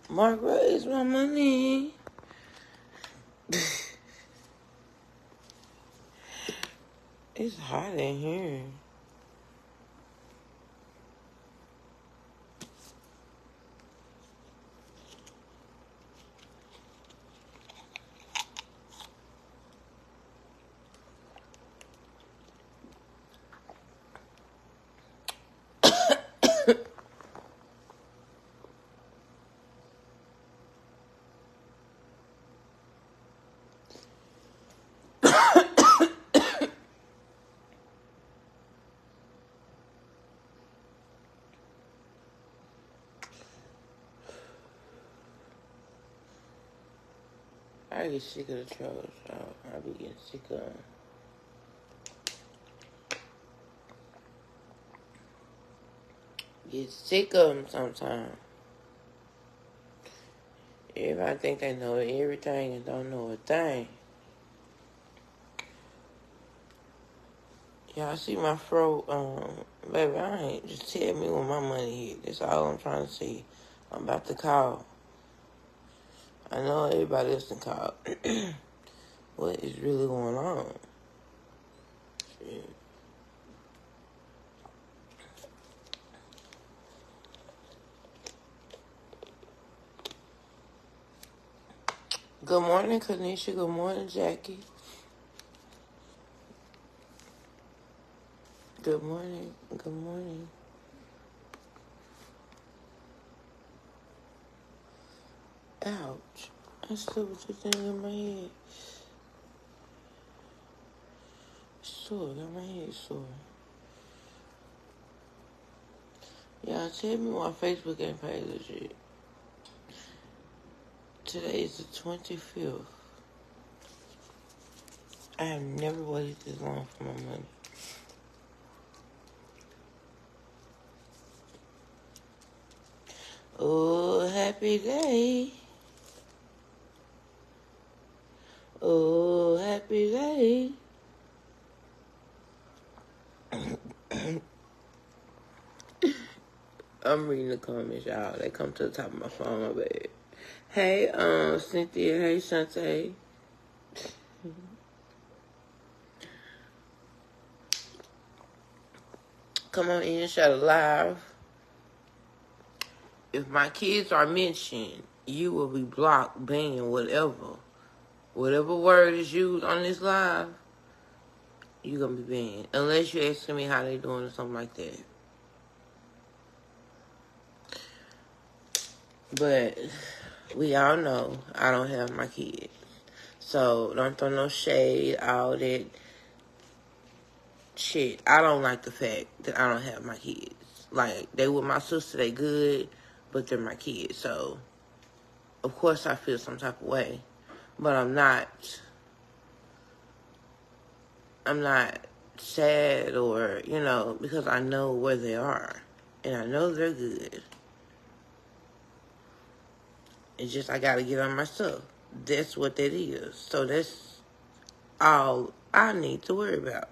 Margaret, is my money. It's hot in here. I get sick of the trolls, y'all. I be getting sick of them. Get sick of them sometimes. Everybody think they know everything and don't know a thing. Y'all see my fro, baby, I ain't. Just tell me when my money hit. That's all I'm trying to see. I'm about to call. I know everybody else can call. What is really going on? Shit. Good morning, Kanisha. Good morning, Jackie. Good morning. Good morning. Ouch. I still was just thing in my head. Sore. Got my head sore. Y'all tell me why Facebook ain't paid legit. Today is the 25th. I have never waited this long for my money. Oh, happy day. Oh, happy day. I'm reading the comments, y'all. They come to the top of my phone, my bad. Hey, Cynthia. Hey, Shantae. Come on in, shut it live. If my kids are mentioned, you will be blocked, banned, whatever. Whatever word is used on this live, you're going to be banned. Unless you're asking me how they doing or something like that. But we all know I don't have my kids. So don't throw no shade, all that shit. I don't like the fact that I don't have my kids. Like, they with my sister, they good, but they're my kids. So, of course I feel some type of way. But I'm not sad or, because I know where they are. And I know they're good. It's just I gotta get on my stuff. That's what that is. So that's all I need to worry about.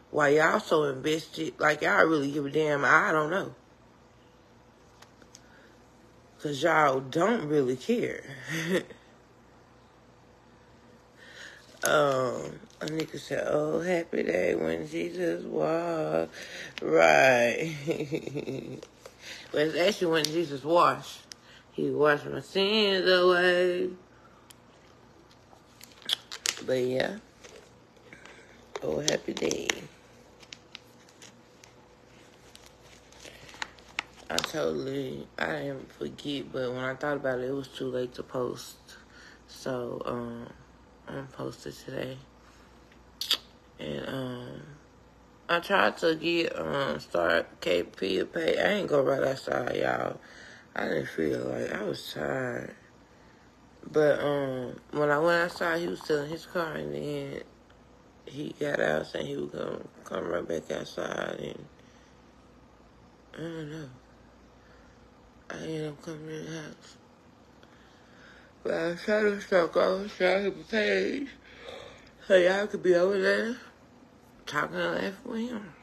Why y'all so invested, like y'all really give a damn, I don't know. Because y'all don't really care. A nigga said, oh, happy day when Jesus walked. Right. But it's actually when Jesus washed. He washed my sins away. But yeah. Oh, happy day. I didn't forget, but when I thought about it, it was too late to post. So, I'm posted today. And, I tried to get, start KP to pay. I ain't go right outside, y'all. I didn't feel like, I was tired. But, when I went outside, he was still in his car, and then he got out saying he was gonna come right back outside, and I don't know. I ended up coming to the house. But I was trying to start going, trying to be paid. So y'all could be over there talking and laughing with him.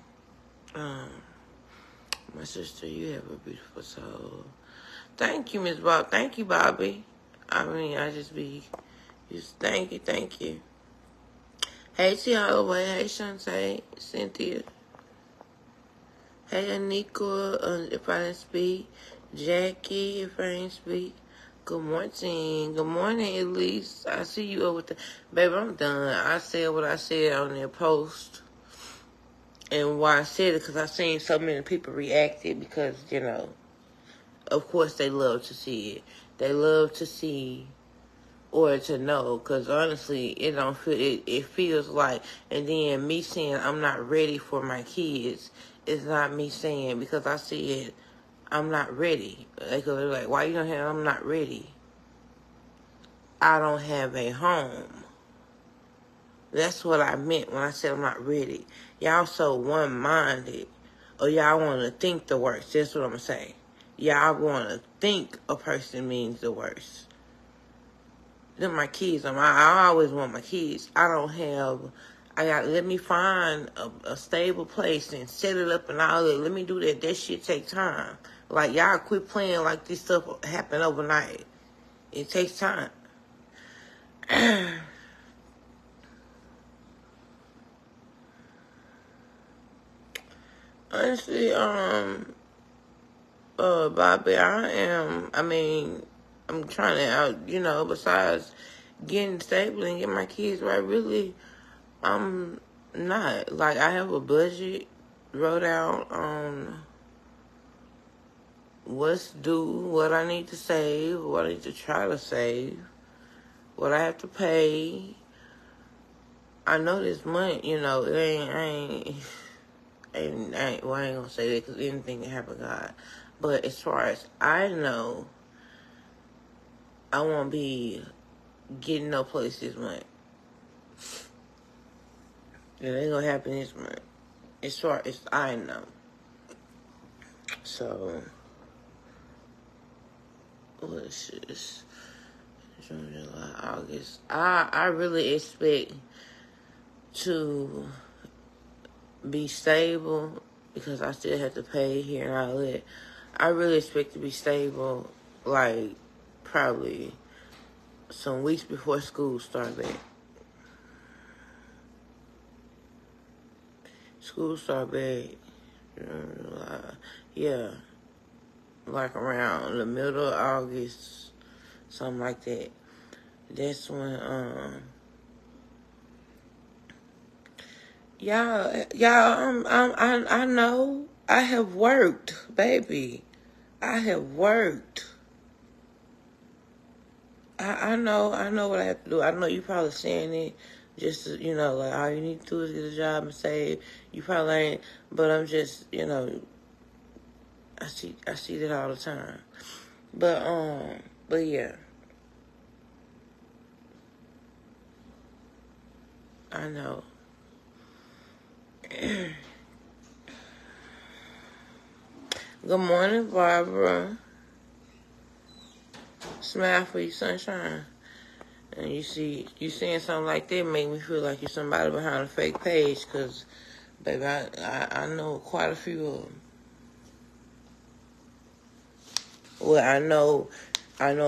My sister, you have a beautiful soul. Thank you, Miss Bob. Thank you, Bobby. I mean, I just thank you, thank you. Hey, T. Holloway. Hey, Shantae. Cynthia. Hey, Anika, if I didn't speak. Jackie, if I didn't speak. Good morning. Good morning, Elise. I see you over there. Baby, I'm done. I said what I said on their post. And why I said it, because I seen so many people reacted because, you know, of course they love to see it. They love to see or to know, because honestly, it don't feel, it feels like, and then me saying I'm not ready for my kids is not me saying, because I see it, I'm not ready. They're like, why you don't have, I'm not ready. I don't have a home. That's what I meant when I said I'm not ready. Y'all so one-minded, or y'all want to think the worst. That's what I'm going to say. Y'all want to think a person means the worst. They're my kids. I always want my kids. Let me find a stable place and set it up and all that. Let me do that. That shit take time. Like, y'all quit playing like this stuff happen overnight. It takes time. Honestly, Bobby, I'm trying to, besides getting stable and get my kids right, really, I'm not. Like, I have a budget wrote out on what's due, what I need to save, what I need to try to save, what I have to pay. I know this month, it ain't, well, I ain't gonna say that because anything can happen, God. But as far as I know, I won't be getting no place this month. It ain't gonna happen this month. As far as I know. So, what is this? June, July, August. I really expect to be stable because I still have to pay here and all that. I really expect to be stable, like, probably some weeks before school start back. School start back, yeah, like around the middle of August, something like that. That's when, I know I have worked, baby. I have worked. I know what I have to do. I know you probably saying it just to, like all you need to do is get a job and save. You probably ain't, but I'm just, I see that all the time. But yeah. I know. Good morning, Barbara. Smile for you, sunshine. And you saying something like that make me feel like you're somebody behind a fake page, because, baby, I know quite a few of them. Well, I know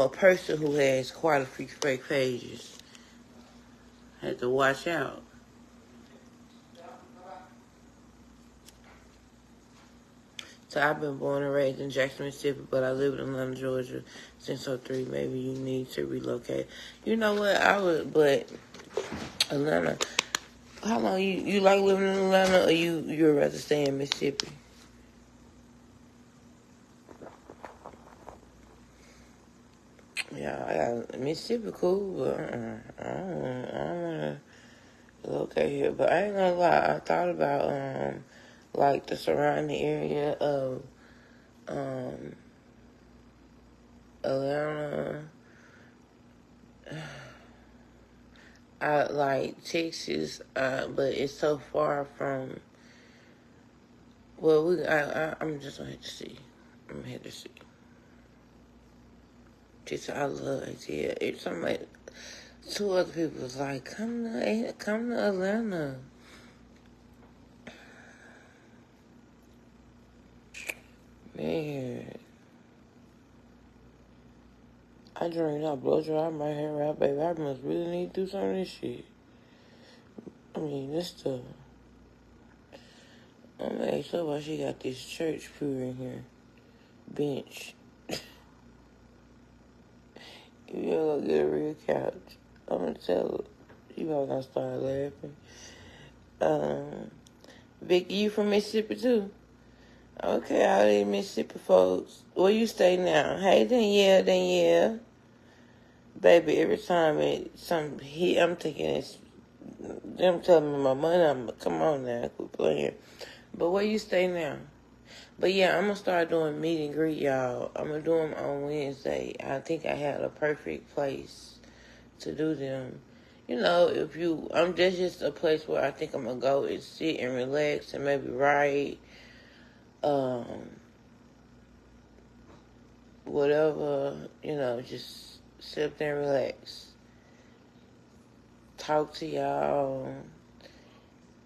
a person who has quite a few fake pages. Had to watch out. So I've been born and raised in Jackson, Mississippi, but I live in Atlanta, Georgia since '03. Maybe you need to relocate. You know what? But Atlanta. How long you like living in Atlanta, or you'd rather stay in Mississippi? Yeah, Mississippi cool, but I don't wanna locate here. But I ain't gonna lie, I thought about like the surrounding area of Atlanta. I like Texas, but it's so far from. Well, I'm just gonna have to see. I'm gonna have to see. Texas, I love it. Yeah, it's something like two other people was like, come to Atlanta. Man, I drink, I blow dry my hair out, baby. I must really need to do some of this shit. I mean, this stuff. I'm gonna ask her why she got this church pew in here. Bench. If you ever go get a real couch, I'm gonna tell her. She probably gonna start laughing. Vicky, you from Mississippi too? Okay, all these Mississippi folks. Where you stay now? Hey, Danielle. Baby, every time something hit, I'm thinking it's them telling me my money. Come on now, quit playing. But where you stay now? But yeah, I'm gonna start doing meet and greet, y'all. I'm gonna do them on Wednesday. I think I had a perfect place to do them. You know, that's just a place where I think I'm gonna go and sit and relax and maybe write, whatever, just sit up there and relax. Talk to y'all.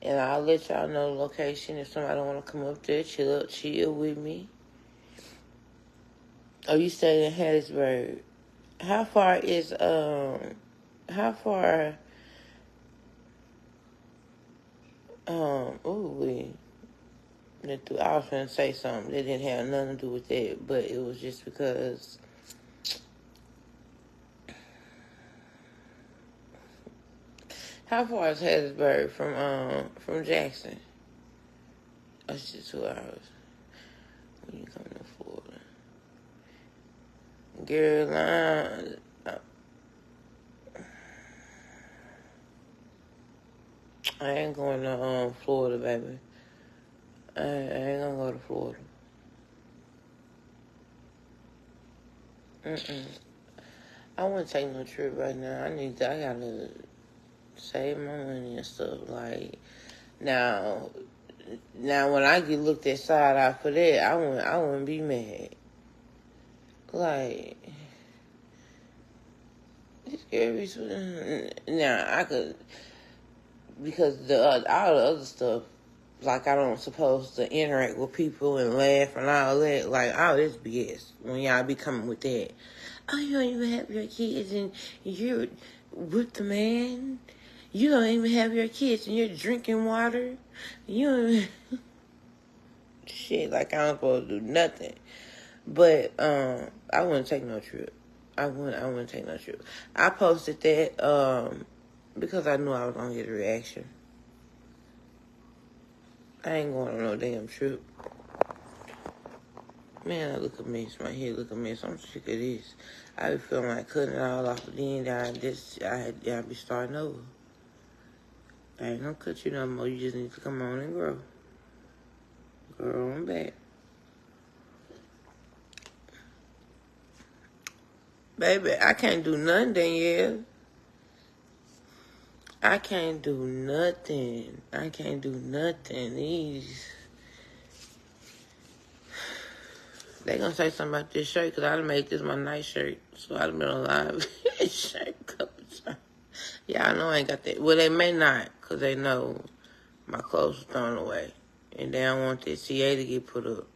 And I'll let y'all know the location if somebody want to come up there, chill with me. Oh, you stay in Hattiesburg. How far, I was going to say something that didn't have nothing to do with that, but it was just because how far is Hattiesburg from Jackson? That's just 2 hours. When you come to Florida. Girl, I ain't going to Florida, baby. I ain't gonna go to Florida. I wouldn't take no trip right now. I gotta save my money and stuff. Like, now when I get looked at side eye for that, I wouldn't be mad. Like, this girl be now I could, because all the other stuff, like I don't supposed to interact with people and laugh and all that. Like, all this BS when y'all be coming with that. Oh, you don't even have your kids and you're with the man. You don't even have your kids and you're drinking water. You don't shit, like I'm supposed to do nothing. But I wouldn't take no trip. I wouldn't take no trip. I posted that because I knew I was gonna get a reaction. I ain't going on no damn trip. Man, I look a mess. My head look a mess. I'm sick of this. I be feeling like cutting it all off, but then I be starting over. I ain't gonna cut you no more. You just need to come on and grow. Grow on back. Baby, I can't do nothing, Danielle. I can't do nothing. They gonna say something about this shirt, because I done made this my night shirt. So I done been on live shirt a couple times. Yeah, I know I ain't got that. Well, they may not, because they know my clothes are thrown away. And they don't want this CA to get put up.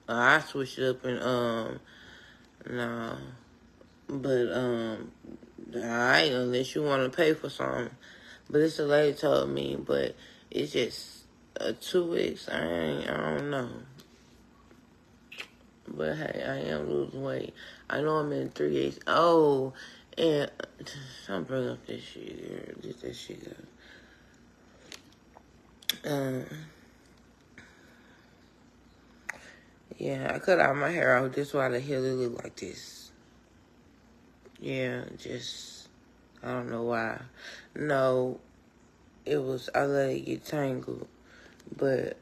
I switched it up and, no. But, alright, unless you want to pay for something. But this a lady told me, but it's just 2 weeks. I don't know. But hey, I am losing weight. I know I'm in 3/8. Oh, and don't bring up this shit, girl. Get that shit up. Yeah, I cut out my hair out. This is why the hair look like this. Yeah, just, I don't know why. No, I let it get tangled. But,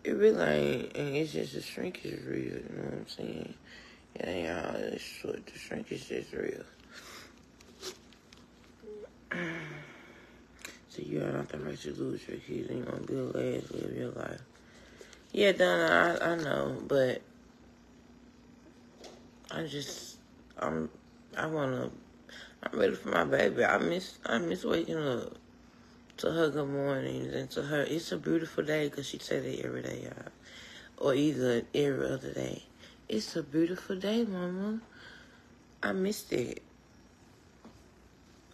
it really ain't, and it's just the shrinkage is real, you know what I'm saying? Yeah, y'all, it's short, the shrinkage is real. So you are not the right to lose your kids and you're gonna build last live your life. Yeah, Donna, I know, but I'm ready for my baby. I miss waking up to her good mornings and to her. It's a beautiful day, because she say that every day, y'all. or either every other day. It's a beautiful day, Mama. I missed it.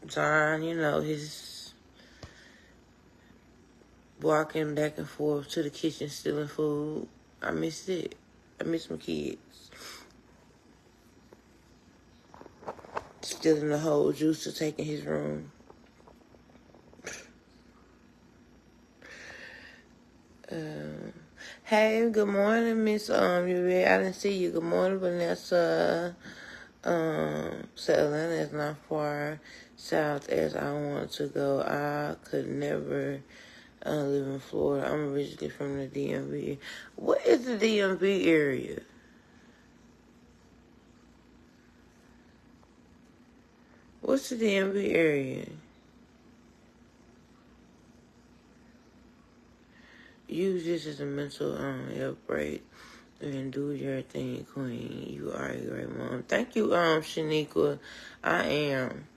John, he's walking back and forth to the kitchen stealing food. I missed it. I miss my kids. Stealing the whole juice to take in his room. Hey, good morning, Miss you ready? I didn't see you. Good morning, Vanessa. So Atlanta is not far south as I want to go. I could never live in Florida. I'm originally from the DMV. What is the DMV area? What's the DMV area? Use this as a mental health break and do your thing, Queen. You are a great mom. Thank you, Shaniqua. I am.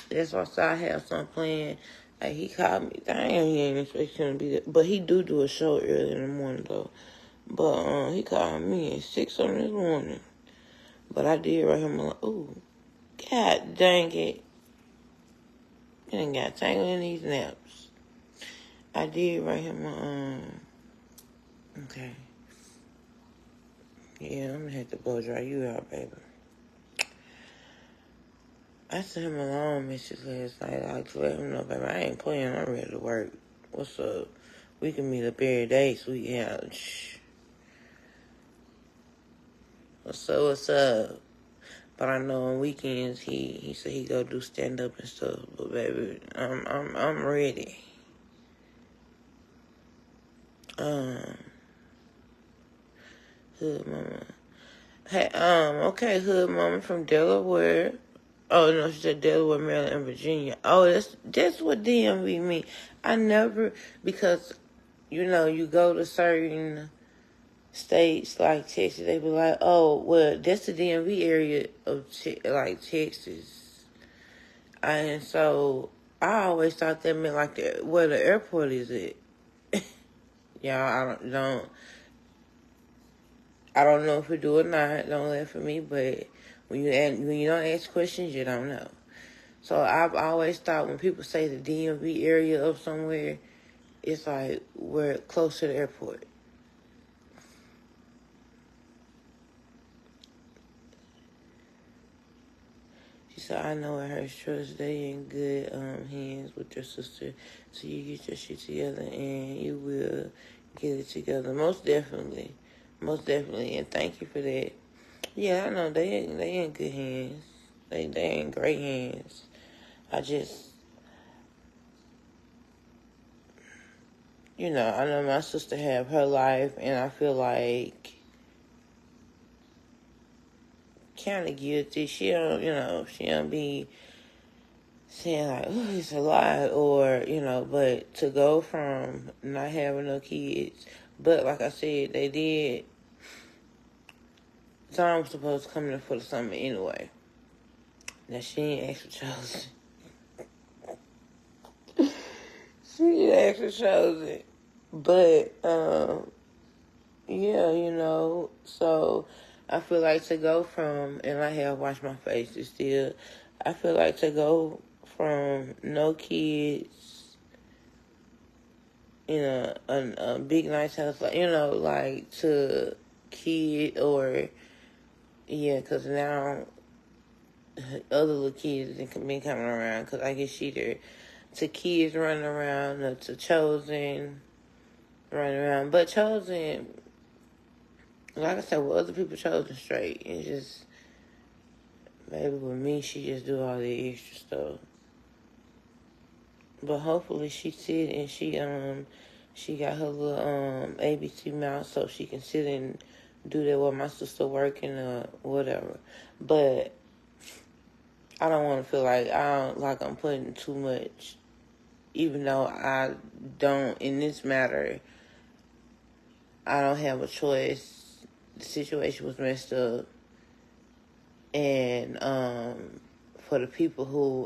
That's why I have something planned. Like, he called me. Damn, he ain't expecting him to be there. But he do a show early in the morning, though. But he called me at 6 on this morning. But I did write him like, ooh, God dang it. You done got tangled in these naps. I did write him okay. Yeah, I'm gonna have to blow dry you out, baby. I sent him a long message last night. I to let him know, baby, I ain't playing. I'm ready to work. What's up? We can meet up every day, sweetheart. What's up? But I know on weekends he said he go do stand up and stuff. But baby, I'm ready. Hood mama. Hey, okay, hood mama from Delaware. Oh no, she said Delaware, Maryland, and Virginia. Oh, that's what DMV mean. I never, because you go to certain states like Texas, they be like, oh, well, that's the DMV area of like Texas, and so I always thought that meant like where the airport is at. Yeah, I don't know if we do or not. Don't laugh at me, but when you don't ask questions, you don't know. So I've always thought when people say the DMV area of somewhere, it's like we're close to the airport. She said, I know it hurts trust. They in good hands with your sister. So you get your shit together and you will get it together. Most definitely. Most definitely. And thank you for that. Yeah, I know they in good hands. They in great hands. I just, I know my sister have her life, and I feel like kind of guilty. She don't be saying like, oh, it's a lot, or, but to go from not having no kids, but like I said, they did, Tom was supposed to come in for the summer anyway. Now, she ain't actually chosen. She ain't actually chosen. But, yeah, so I feel like to go from, and I have washed my face, it's still, I feel like to go from no kids in a big nice house, like to kid, or, yeah, because now other little kids been coming around, because I guess she there, to kids running around, or to Chosen running around, but Chosen, like I said, with other people, Chosen straight, and just, maybe with me, she just do all the extra stuff. But hopefully she sit and she got her little ABC mouse so she can sit and do that while my sister working or whatever. But I don't want to feel like I'm putting too much, even though I don't, in this matter, I don't have a choice. The situation was messed up, and for the people who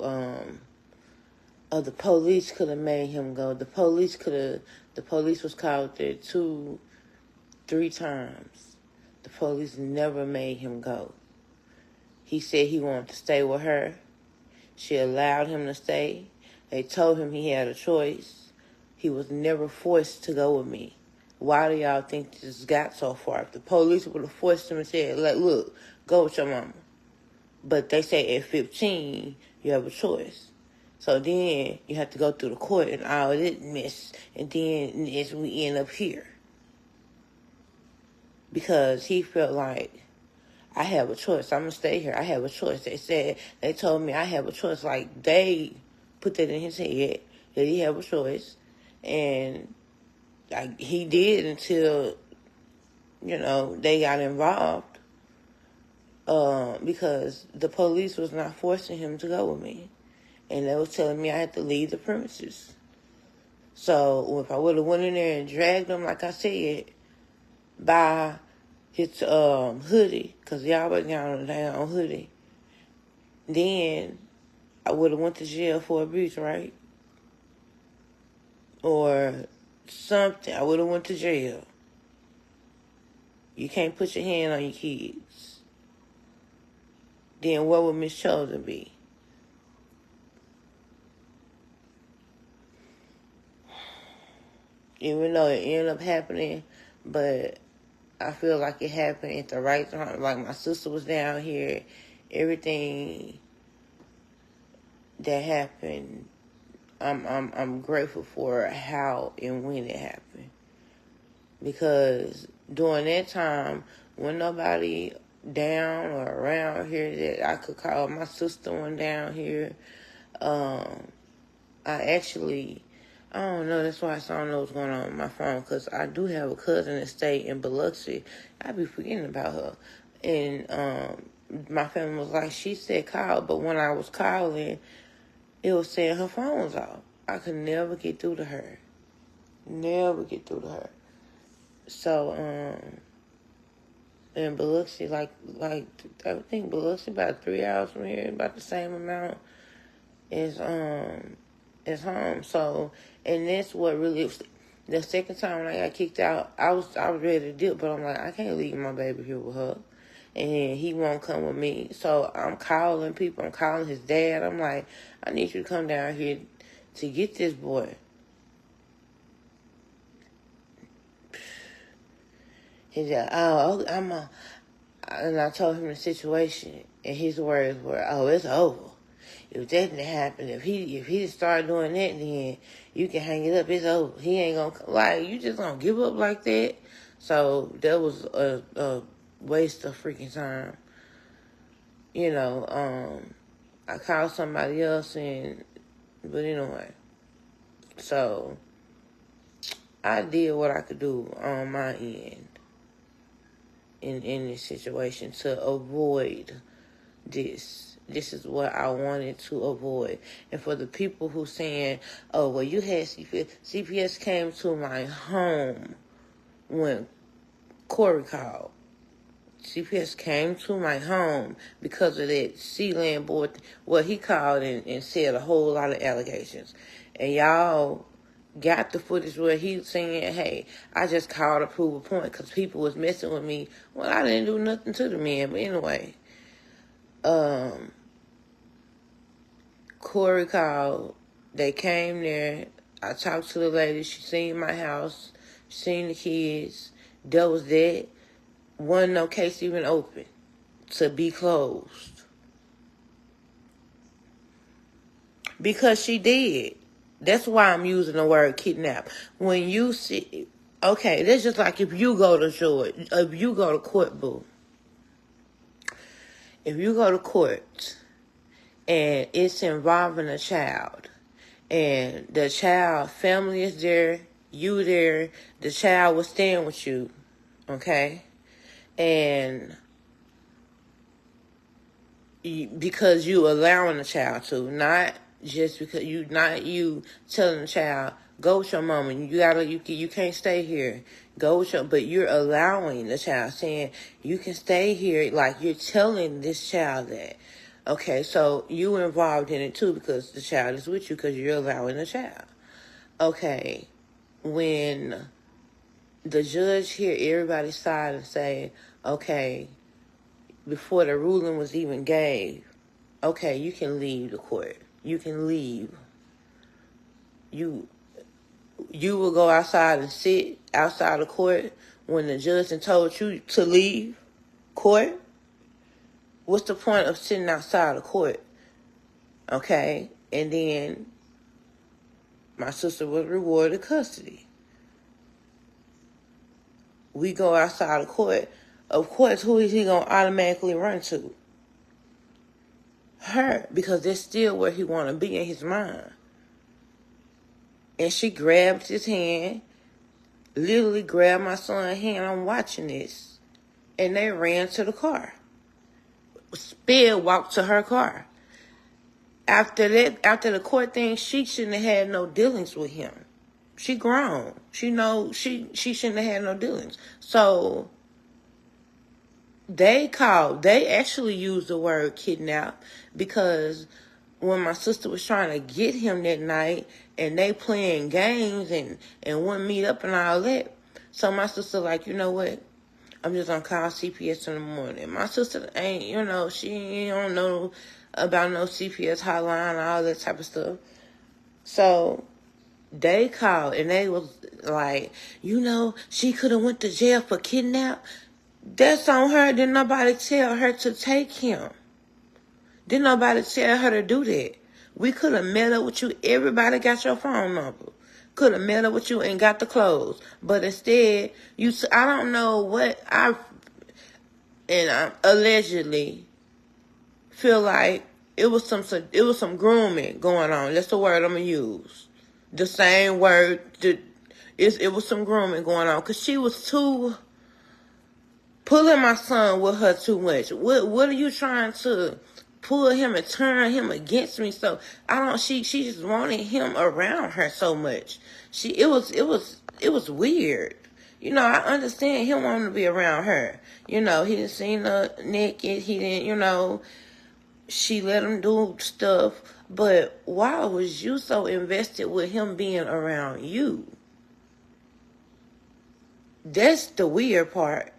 the police could have made him go. The police was called there 2 3 times. The police never made him go. He said he wanted to stay with her. She allowed him to stay. They told him he had a choice. He was never forced to go with me. Why do y'all think this got so far? If the police would have forced him and said, like, look, go with your mama. But they say at 15, you have a choice. So then you have to go through the court and all this mess. And then we end up here. Because he felt like, I have a choice. I'm going to stay here. I have a choice. They told me I have a choice. Like, they put that in his head that he have a choice. And he did until, they got involved. Because the police was not forcing him to go with me. And they was telling me I had to leave the premises. So if I would have went in there and dragged him, like I said, by his hoodie, because he always got on a damn hoodie, then I would have went to jail for abuse, right? Or something. I would have went to jail. You can't put your hand on your kids. Then what would Miss Chosen be? Even though it ended up happening, but I feel like it happened at the right time. Like, my sister was down here. Everything that happened, I'm grateful for how and when it happened. Because during that time, when nobody down or around here that I could call, my sister went down here. I don't know, that's why I don't know what's going on with my phone, because I do have a cousin that stayed in Biloxi. I be forgetting about her. And my family was like, she said call, but when I was calling, it was saying her phone was off. I could never get through to her. So, in Biloxi, like I think Biloxi about 3 hours from here, about the same amount as home. So, and that's what really, the second time when I got kicked out, I was ready to dip, but I'm like, I can't leave my baby here with her. And he won't come with me. So I'm calling people. I'm calling his dad. I'm like, I need you to come down here to get this boy. He's like, and I told him the situation, and his words were, oh, it's over. If that didn't happen, if he start doing that, then you can hang it up. It's over. He ain't gonna, like, you just gonna give up like that? So that was a waste of freaking time. I called somebody else, but anyway. So I did what I could do on my end in this situation to avoid this. This is what I wanted to avoid. And for the people who saying, oh, well, you had CPS. CPS came to my home when Corey called. CPS came to my home because of that Sealand board. Well, he called and said a whole lot of allegations. And y'all got the footage where he was saying, hey, I just called to prove a point because people was messing with me. Well, I didn't do nothing to the man. But anyway, Corey called. They came there. I talked to the lady. She seen my house. She seen the kids. That was that. Wasn't no case even open to be closed. Because she did. That's why I'm using the word kidnap. When you see, okay, that's just like if you go to court, boo. If you go to court and it's involving a child, and the child family is there, you there, the child was staying with you, okay? And because you allowing the child to, not just because you telling the child, go with your mama, you can't stay here, go with but you're allowing the child, saying you can stay here, like you're telling this child that. Okay, so you involved in it too because the child is with you because you're allowing the child. Okay, when the judge hear everybody's side and say, okay, before the ruling was even gave, okay, you can leave the court. You can leave. You will go outside and sit outside the court when the judge had told you to leave court? What's the point of sitting outside the court? Okay? And then my sister was rewarded custody. We go outside the court. Of course, who is he going to automatically run to? Her, because that's still where he want to be in his mind. And she grabbed his hand, literally grabbed my son's hand. I'm watching this. And they ran to the car. Sped walked to her car. After the court thing, she shouldn't have had no dealings with him. She grown. She shouldn't have had no dealings. So they actually used the word kidnap, because when my sister was trying to get him that night and they playing games and wouldn't meet up and all that, so my sister like, you know what? I'm just gonna call CPS in the morning. My sister ain't, she don't know about no CPS hotline and all that type of stuff. So they called and they was like, she could have went to jail for kidnap. That's on her. Didn't nobody tell her to take him. Didn't nobody tell her to do that. We could have met up with you. Everybody got your phone number. Could have met up with you and got the clothes. But instead, I don't know what I allegedly feel like it was some grooming going on. That's the word I'm gonna use. The same word. It was some grooming going on, because she was pulling my son with her too much. What are you trying to pull him and turn him against me? So she just wanted him around her so much. It was weird. I understand him wanting to be around her. He didn't see her naked. He didn't, she let him do stuff. But why was you so invested with him being around you? That's the weird part.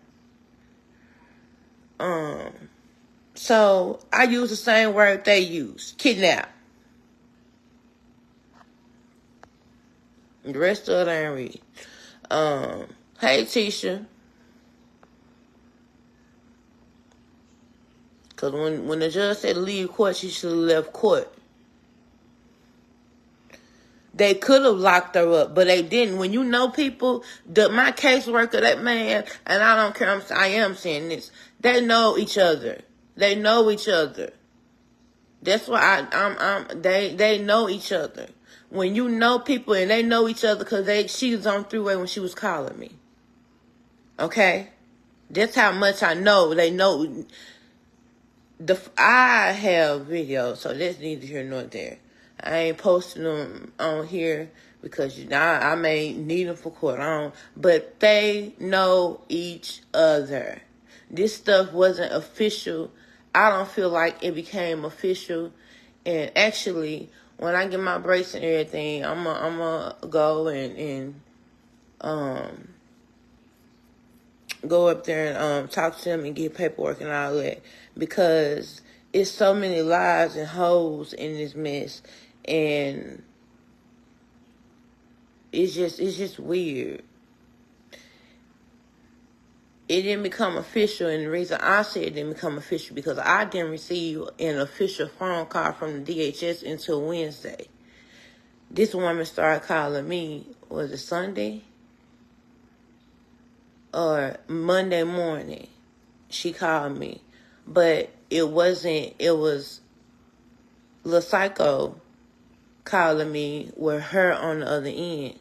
So I use the same word they use, kidnap. The rest of it I ain't read. Hey Tisha. Because when the judge said leave court, she should have left court. They could have locked her up, but they didn't. When you know people, my caseworker, that man, and I don't care, I am saying this, they know each other. They know each other. That's why they know each other. When you know people and they know each other, because she was on three-way when she was calling me. Okay? That's how much I know. They know. I have videos, so that's neither here nor there. I ain't posting them on here because I may need them for court. But they know each other. This stuff wasn't official. I don't feel like it became official. And actually, when I get my breaks and everything, I'm gonna go and go up there and talk to them and get paperwork and all that, because it's so many lies and holes in this mess, and it's just weird. It didn't become official, and the reason I said it didn't become official because I didn't receive an official phone call from the DHS until Wednesday. This woman started calling me, was it Sunday or Monday morning? She called me, but it was Lil Psycho calling me with her on the other end.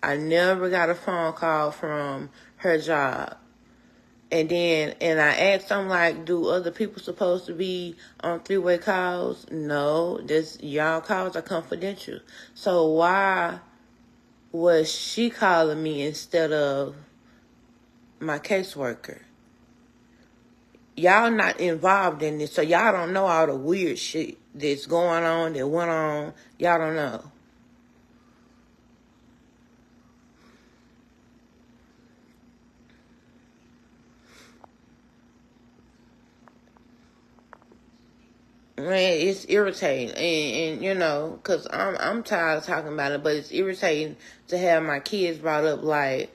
I never got a phone call from her job. And I asked, I'm like, do other people supposed to be on three-way calls? No, y'all calls are confidential. So why was she calling me instead of my caseworker? Y'all not involved in this, so y'all don't know all the weird shit that's going on, that went on. Y'all don't know. Man, it's irritating, and you know, cause I'm tired of talking about it, but it's irritating to have my kids brought up like,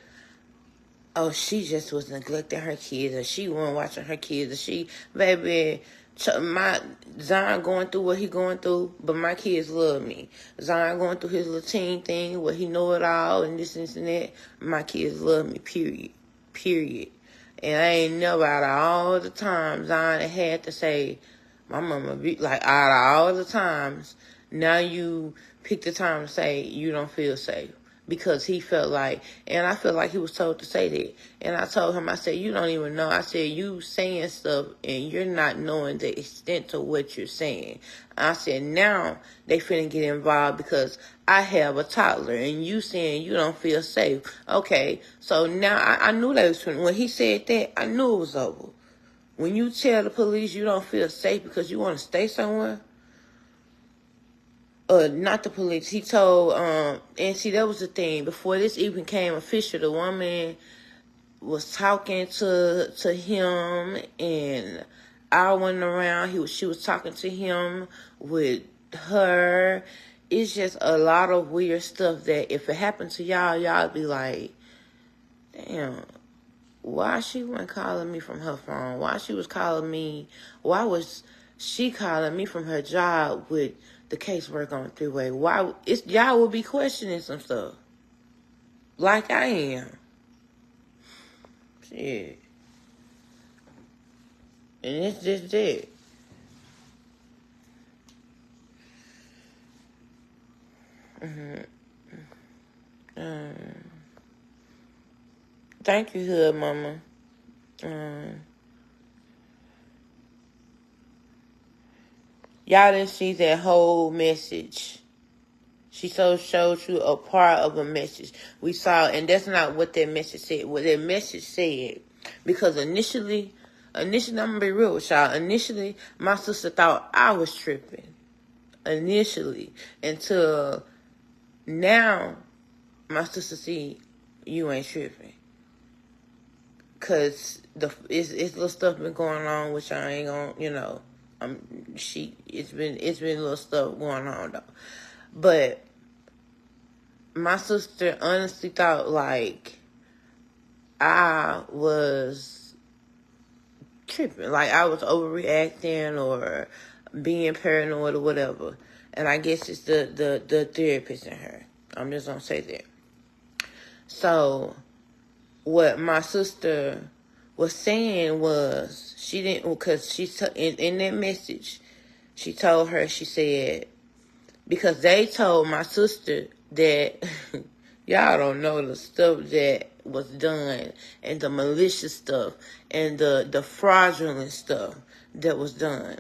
oh, she just was neglecting her kids, or she wasn't watching her kids, or she, baby, my Zion going through what he going through, but my kids love me. Zion going through his little teen thing, where he know it all, and this and that. My kids love me, period. And I ain't never out of all the times Zion had to say, my mama be like, out of all the times, now you pick the time to say you don't feel safe. Because he felt like, and I felt like he was told to say that. And I told him, I said, you don't even know. I said, you saying stuff and you're not knowing the extent to what you're saying. I said, now they finna get involved because I have a toddler and you saying you don't feel safe. Okay, so now I knew that was when he said that, I knew it was over. When you tell the police you don't feel safe because you want to stay somewhere, not the police. He told, and see, that was the thing. Before this even became official, the woman was talking to him, and I wasn't around. She was talking to him with her. It's just a lot of weird stuff that if it happened to y'all, y'all be like, damn, why she wasn't calling me from her phone? Why she was calling me? Why was she calling me from her job with the casework on 3-way? Why? Y'all will be questioning some stuff. Like I am. Shit. And it's just that. Thank you, Hood Mama. Y'all didn't see that whole message. She showed you a part of a message. We saw, and that's not what that message said. What that message said, because initially, I'm gonna be real with y'all. Initially, my sister thought I was tripping. Initially, until now, my sister see you ain't tripping. Cause it's little stuff been going on, which I ain't gonna, you know. It's been little stuff going on though. But my sister honestly thought like I was tripping, like I was overreacting or being paranoid or whatever. And I guess it's the therapist in her. I'm just gonna say that. So what my sister was saying was she didn't, because in that message she told her, she said, because they told my sister that y'all don't know the stuff that was done and the malicious stuff and the fraudulent stuff that was done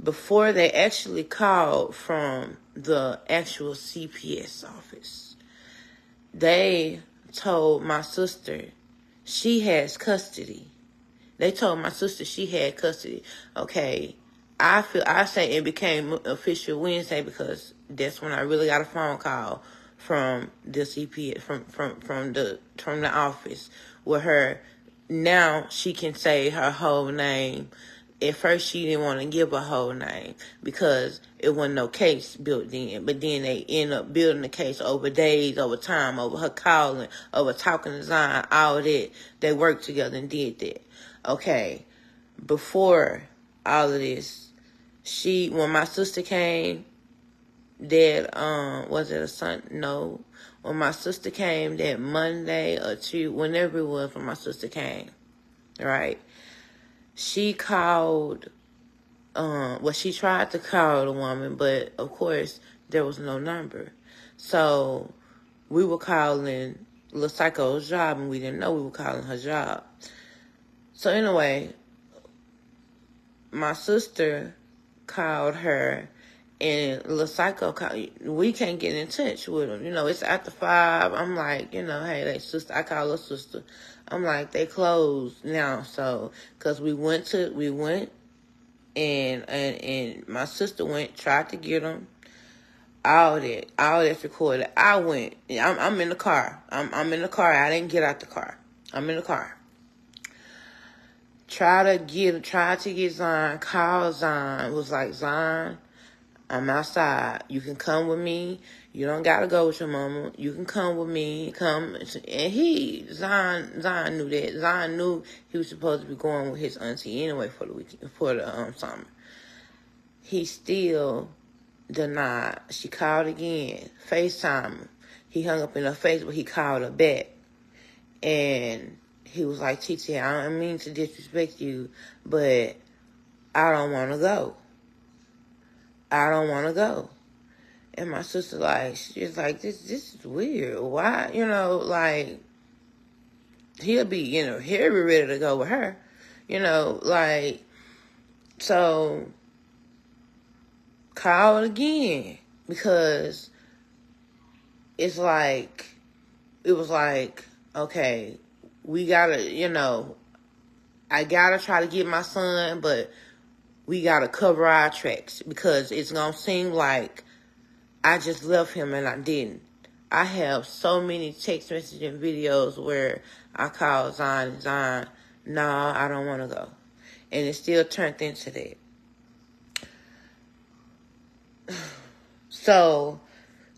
before they actually called from the actual CPS office. They told my sister she has custody. They told my sister she had custody. Okay, I say it became official Wednesday because that's when I really got a phone call from the CPS from the office with her. Now she can say her whole name. At first, she didn't want to give her whole name because it wasn't no case built in. But then they end up building the case over days, over time, over her calling, over talking to Zion, all that. They worked together and did that. Okay, before all of this, when my sister came, was it a Sunday? No. When my sister came that Monday or Tuesday, whenever it was when my sister came, right? She called, she tried to call the woman, but of course there was no number. So we were calling Lil Psycho's job and we didn't know we were calling her job. So anyway, my sister called her and Lil Psycho called. We can't get in touch with them. You know, it's after 5. I'm like, you know, hey, they sister. I call her sister. I'm like, they closed now. So, cause we went and my sister tried to get them. All that's recorded. I went. I'm in the car. I'm in the car. I didn't get out the car. I'm in the car. tried to get Zion, called Zion, was like, Zion, I'm outside. You can come with me. You don't gotta go with your mama. You can come with me. Come. And Zion knew that. Zion knew he was supposed to be going with his auntie anyway for the weekend, for the summer. He still denied. She called again. FaceTime. He hung up in her face, but he called her back. And he was like, TT, I don't mean to disrespect you, but I don't want to go. I don't want to go. And my sister, like, she's like, this is weird. Why? You know, like, he'll be ready to go with her. You know, like, so call it again. Because it was like, okay, we gotta, I gotta try to get my son, but we gotta cover our tracks because it's gonna seem like I just left him and I didn't. I have so many text messaging videos where I call Zion, no, I don't want to go. And it still turned into that. So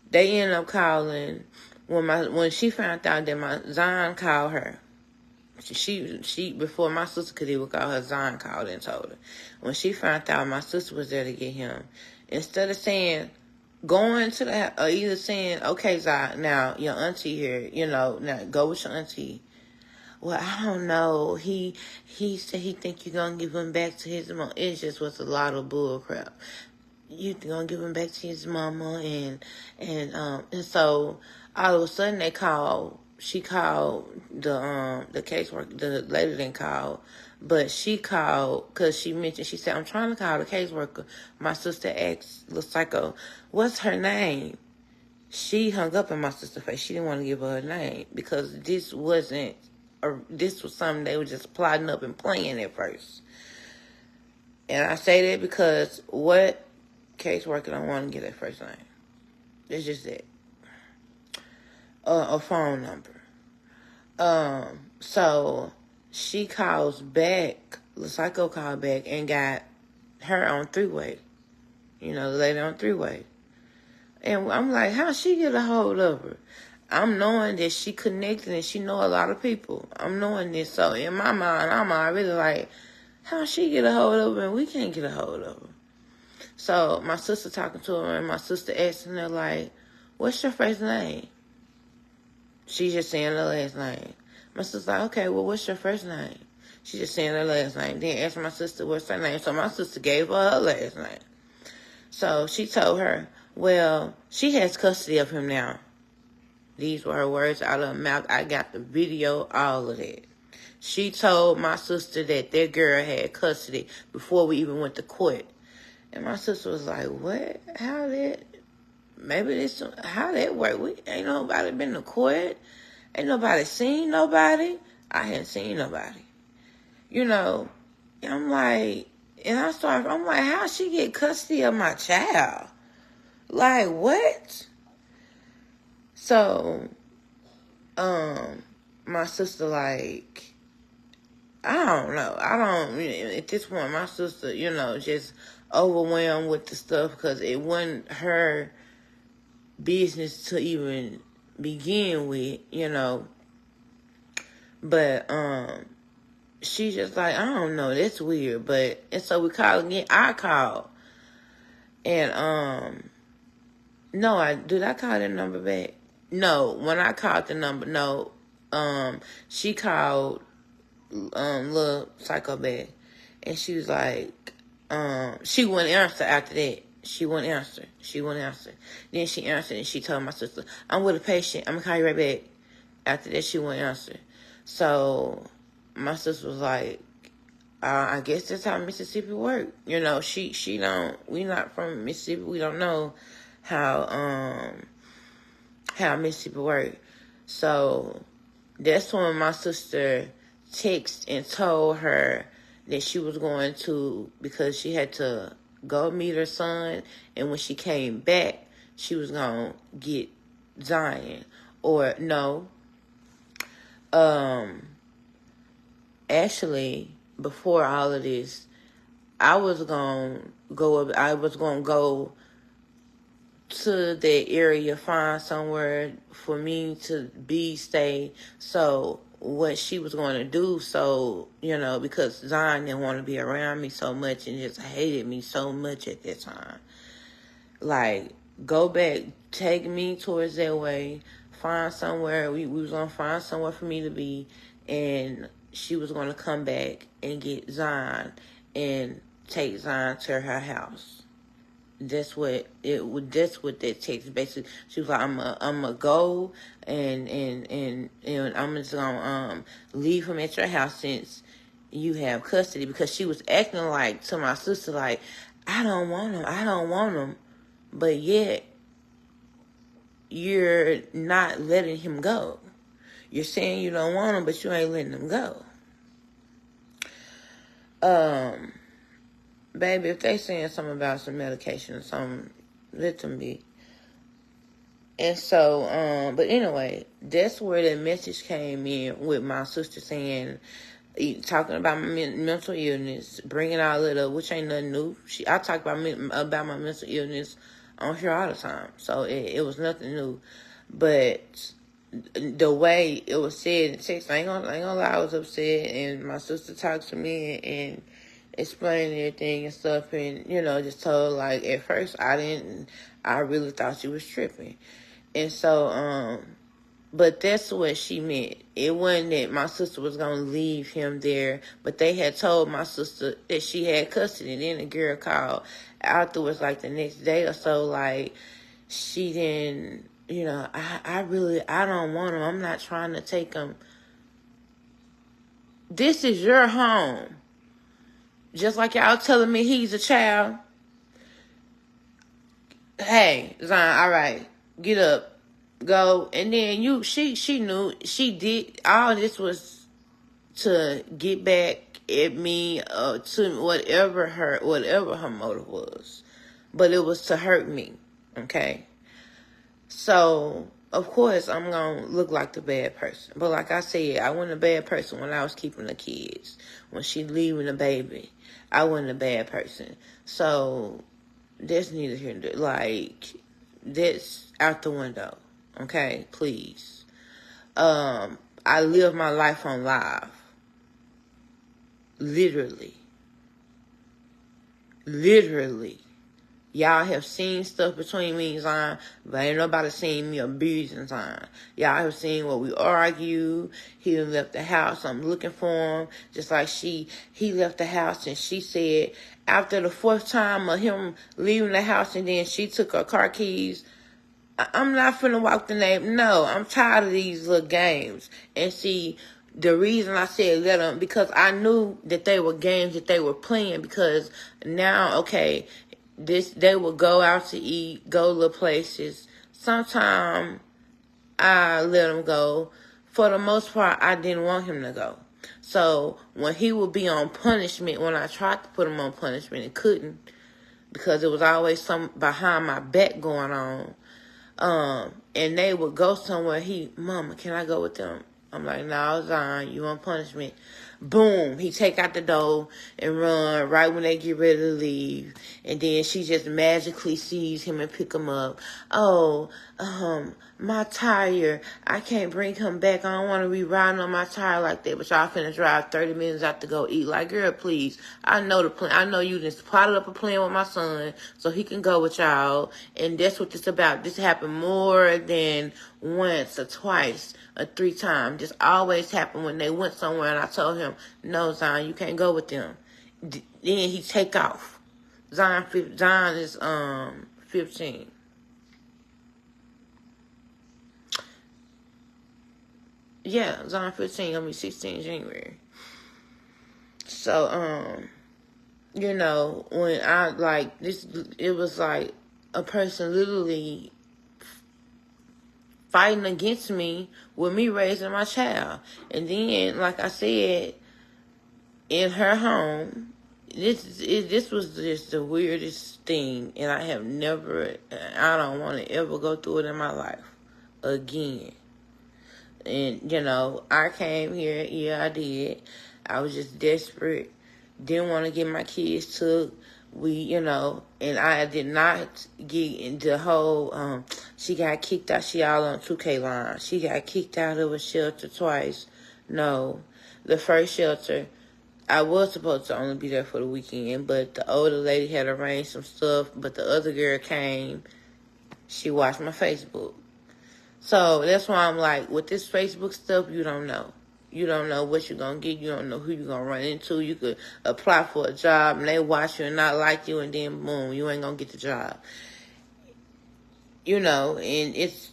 they ended up calling when she found out that my Zion called her. She before my sister could even call her, Zion called and told her. When she found out my sister was there to get him, instead of saying, going to the, or either saying, okay, Zion, now your auntie here, now go with your auntie. Well, I don't know. He said he think you're gonna give him back to his mom. It just was a lot of bull crap. You gonna give him back to his mama, and so all of a sudden she called the caseworker. The lady didn't call, but she called because she said, I'm trying to call the caseworker. My sister asked Lil Psycho, what's her name? She hung up in my sister's face. She didn't want to give her name because this was something they were just plotting up and playing at first. And I say that because what caseworker don't want to get their first name? It's just that. A phone number. So she calls back, the psycho called back and got her on three-way. The lady on three-way. And I'm like, how'd she get a hold of her? I'm knowing that she connected and she know a lot of people. I'm knowing this. So in my mind, I'm already like, how'd she get a hold of her and we can't get a hold of her? So my sister talking to her and my sister asking her, like, what's your first name? She's just saying her last name. My sister's like, okay, well, what's your first name? She's just saying her last name. Then asked my sister what's her name. So my sister gave her last name. So she told her, well, she has custody of him now. These were her words out of her mouth. I got the video, all of that. She told my sister that their girl had custody before we even went to court. And my sister was like, what? How that work? Ain't nobody been to court. Ain't nobody seen nobody. I hadn't seen nobody. I'm like, I'm like, how she get custody of my child? Like, what? So, my sister, like, I don't know. At this point, my sister, just overwhelmed with the stuff because it wasn't her business to even begin with, But, she just like, I don't know, that's weird. And so we called again. I called. And, no, did I call that number back? No, when I called the number, no. She called, Lil Psycho back. And she was like, she wouldn't answer after that. She wouldn't answer. Then she answered and she told my sister, I'm with a patient. I'm going to call you right back. After that, she wouldn't answer. So my sister was like, I guess that's how Mississippi work. We not from Mississippi. We don't know how Mississippi work. So that's when my sister texted and told her that she was going to, because she had to go meet her son, and when she came back, she was going to get Zion. Or no, actually, before all of this, I was gonna go to that area, find somewhere for me to stay. So what she was going to do, so, because Zion didn't want to be around me so much and just hated me so much at that time. Like, go back, take me towards that way, find somewhere, we was going to find somewhere for me to be, and she was going to come back and get Zion and take Zion to her house. That's what that text basically. She was like, I'm a go and I'm just gonna leave him at your house since you have custody, because she was acting like to my sister like, I don't want him, but yet you're not letting him go. You're saying you don't want him, but you ain't letting him go. Baby, if they saying something about some medication or something, let them be. And so, but anyway, that's where the message came in with my sister saying, talking about my mental illness, bringing all of it up, which ain't nothing new. I talk about my mental illness on here all the time, so it was nothing new. But the way it was said in the text, I ain't gonna lie, I was upset, and my sister talked to me and explained everything and stuff, and just told, like, at first I really thought she was tripping. And so but that's what she meant. It wasn't that my sister was gonna leave him there, but they had told my sister that she had custody. And then the girl called afterwards, like the next day or so, like, she didn't, I don't want him, I'm not trying to take him. This is your home. Just like y'all telling me he's a child. Hey, Zion, all right, get up, go. And then she knew, she did, all this was to get back at me, to whatever her motive was. But it was to hurt me, okay? So, of course, I'm going to look like the bad person. But like I said, I wasn't a bad person when I was keeping the kids. When she leaving the baby, I wasn't a bad person. So, that's neither here nor there. Like, that's out the window. Okay? Please. I live my life on live. Literally. Y'all have seen stuff between me and Zion, but ain't nobody seen me abusing Zion. Y'all have seen where we argue. He left the house. I'm looking for him. Just like he left the house, and she said after the fourth time of him leaving the house, and then she took her car keys, I'm not finna walk the name. No, I'm tired of these little games. And see, the reason I said let them, because I knew that they were games that they were playing, because now, okay, they will go out to eat, go little places. Sometimes I let him go. For the most part, I didn't want him to go. So when he would be on punishment, when I tried to put him on punishment and couldn't, because it was always something behind my back going on, and they would go somewhere, Mama, can I go with them? I'm like, no, Zion, you on punishment. Boom, he take out the door and run right when they get ready to leave. And then she just magically sees him and pick him up. Oh, my tire, I can't bring him back. I don't want to be riding on my tire like that. But y'all finna drive 30 minutes out to go eat. Like, girl, please. I know the plan. I know you just plotted up a plan with my son so he can go with y'all. And that's what this about. This happened more than once or twice or 3 times. This always happened when they went somewhere and I told him, no, Zion, you can't go with them. Then he take off. Zion is 15. Yeah, Zion 15 gonna be 16 in January. So, when I like this, it was like a person literally fighting against me with me raising my child. And then, like I said, in her home, this was just the weirdest thing, and I don't want to ever go through it in my life again. And, I came here, yeah, I did. I was just desperate. Didn't want to get my kids took. And I did not get into the whole, she got kicked out. She all on 2K line. She got kicked out of a shelter twice. No. The first shelter, I was supposed to only be there for the weekend, but the older lady had arranged some stuff, but the other girl came. She watched my Facebook. So that's why I'm like, with this Facebook stuff, you don't know. You don't know what you're going to get. You don't know who you're going to run into. You could apply for a job, and they watch you and not like you, and then, boom, you ain't going to get the job. And it's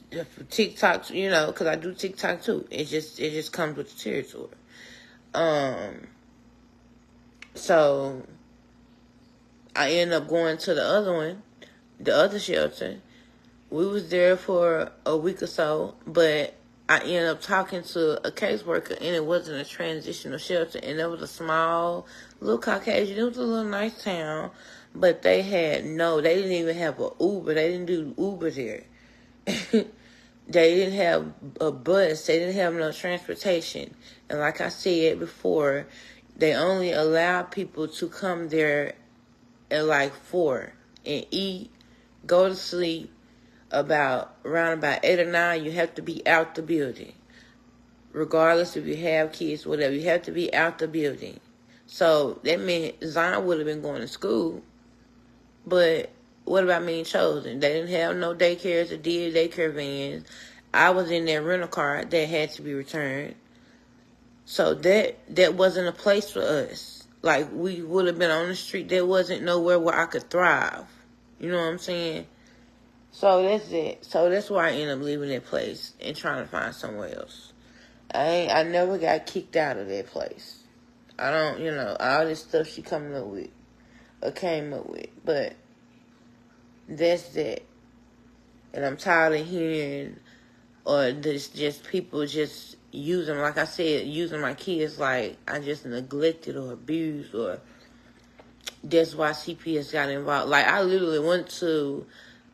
TikTok, because I do TikTok, too. It just comes with the territory. So I ended up going to the other one, the other shelter. We was there for a week or so, but I ended up talking to a caseworker, and it wasn't a transitional shelter, and it was a small, little Caucasian. It was a little nice town, but they didn't even have an Uber. They didn't do Uber there. They didn't have a bus. They didn't have no transportation. And like I said before, they only allow people to come there at like 4 and eat, go to sleep. Around about 8 or 9, you have to be out the building. Regardless if you have kids, whatever, you have to be out the building. So that meant Zion would have been going to school. But what about being chosen? They didn't have no daycares or daycare vans. I was in that rental car that had to be returned. So that wasn't a place for us. Like, we would have been on the street. There wasn't nowhere where I could thrive. You know what I'm saying? So that's it. So that's why I ended up leaving that place and trying to find somewhere else. I never got kicked out of that place. I don't, all this stuff she came up with. But that's that. And I'm tired of hearing or just people just using, like I said, using my kids like I just neglected or abused, or that's why CPS got involved. Like, I literally went to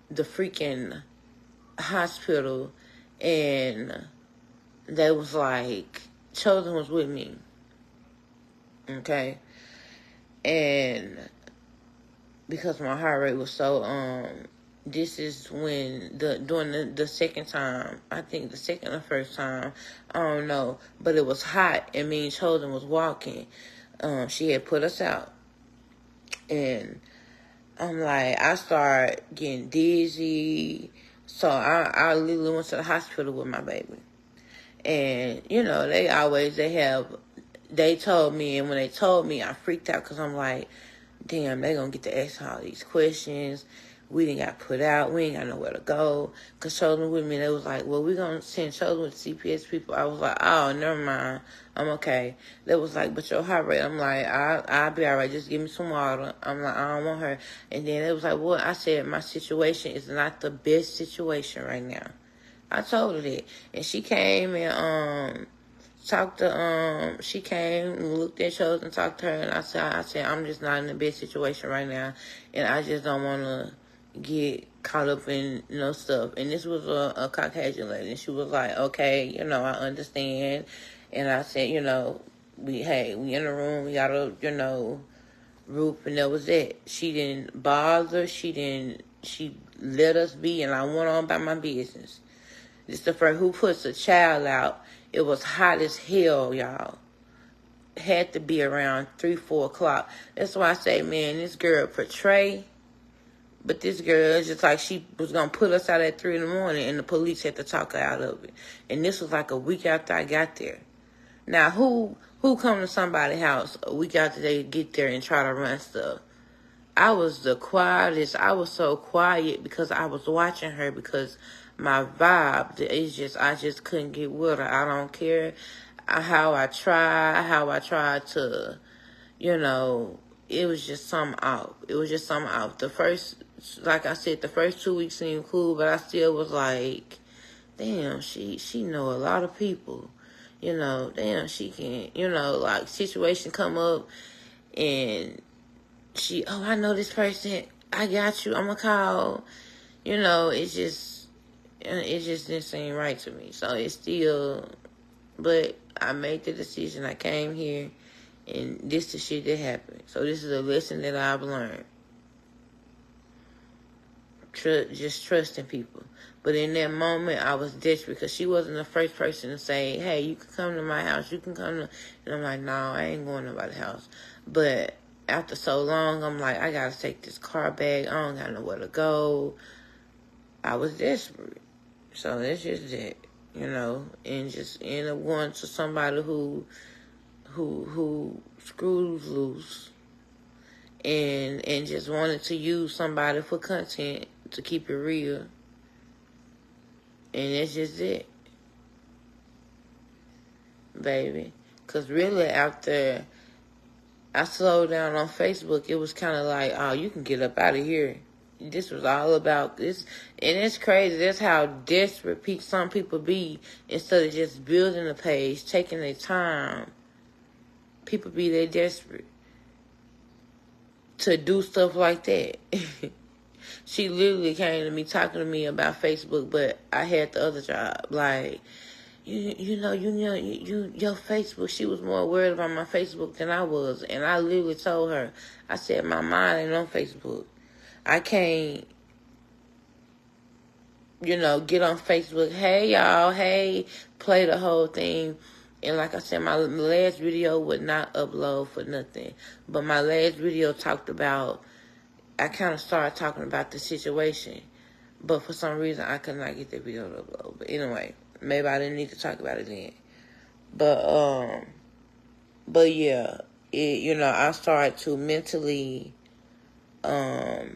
the freaking hospital, and they was like, Chosen was with me, okay, and because my heart rate was so, this is when during the second time, I think the second or first time, I don't know, but it was hot, and me and Chosen was walking. She had put us out, and I'm like, I started getting dizzy. So I literally went to the hospital with my baby. And, they told me, and when they told me, I freaked out because I'm like, damn, they going to get to ask all these questions. We didn't got put out. We ain't got nowhere to go. Because Chosen with me, they was like, well, we're going to send Chosen with CPS people. I was like, oh, never mind. I'm okay. They was like, but your heart rate. I'm like, I'll be all right. Just give me some water. I'm like, I don't want her. And then it was like, well, I said, my situation is not the best situation right now. I told her that. And she came and she came and looked at Chosen and talked to her. And I said, I'm just not in the best situation right now. And I just don't want to get caught up in stuff. And this was a Caucasian lady, and she was like, okay, I understand. And I said, we in the room, we got a roof, and that was it. She didn't bother, she let us be, and I went on by my business. This the first who puts a child out. It was hot as hell, y'all. Had to be around 3-4 o'clock. That's why I say, man, this girl portray. But this girl is just like she was going to put us out at 3 in the morning, and the police had to talk her out of it. And this was like a week after I got there. Now, who come to somebody's house a week after they get there and try to run stuff? I was the quietest. I was so quiet because I was watching her, because my vibe is just, I just couldn't get with her. I don't care how I try to, it was just something off. Like I said, the first 2 weeks seemed cool, but I still was like, damn, she know a lot of people. Damn, she can, like, situation come up, and I know this person, I got you, I'm gonna call. It just didn't seem right to me. So it's still, but I made the decision. I came here, And this the shit that happened. So this is a lesson that I've learned. Just trusting people. But in that moment, I was desperate because she wasn't the first person to say, hey, you can come to my house. You can come to... And I'm like, no, I ain't going to nobody's house. But after so long, I'm like, I got to take this car back. I don't got nowhere to go. I was desperate. So that's just it, you know. And just end up going to somebody who screws loose. And just wanted to use somebody for content to keep it real. And that's just it, baby. Because really, after I slowed down on Facebook, it was kind of like, oh, you can get up out of here. This was all about this. And it's crazy. That's how desperate some people be. Instead of just building a page, taking their time. People be that desperate to do stuff like that. She literally came to me talking to me about Facebook, but I had the other job. Like, your Facebook. She was more worried about my Facebook than I was, and I literally told her, I said, my mind ain't on Facebook. I can't, get on Facebook. Hey y'all, hey, play the whole thing. And like I said, my last video would not upload for nothing. But my last video talked about, I kind of started talking about the situation. But for some reason, I could not get the video to upload. But anyway, maybe I didn't need to talk about it then. But yeah, I started to mentally, I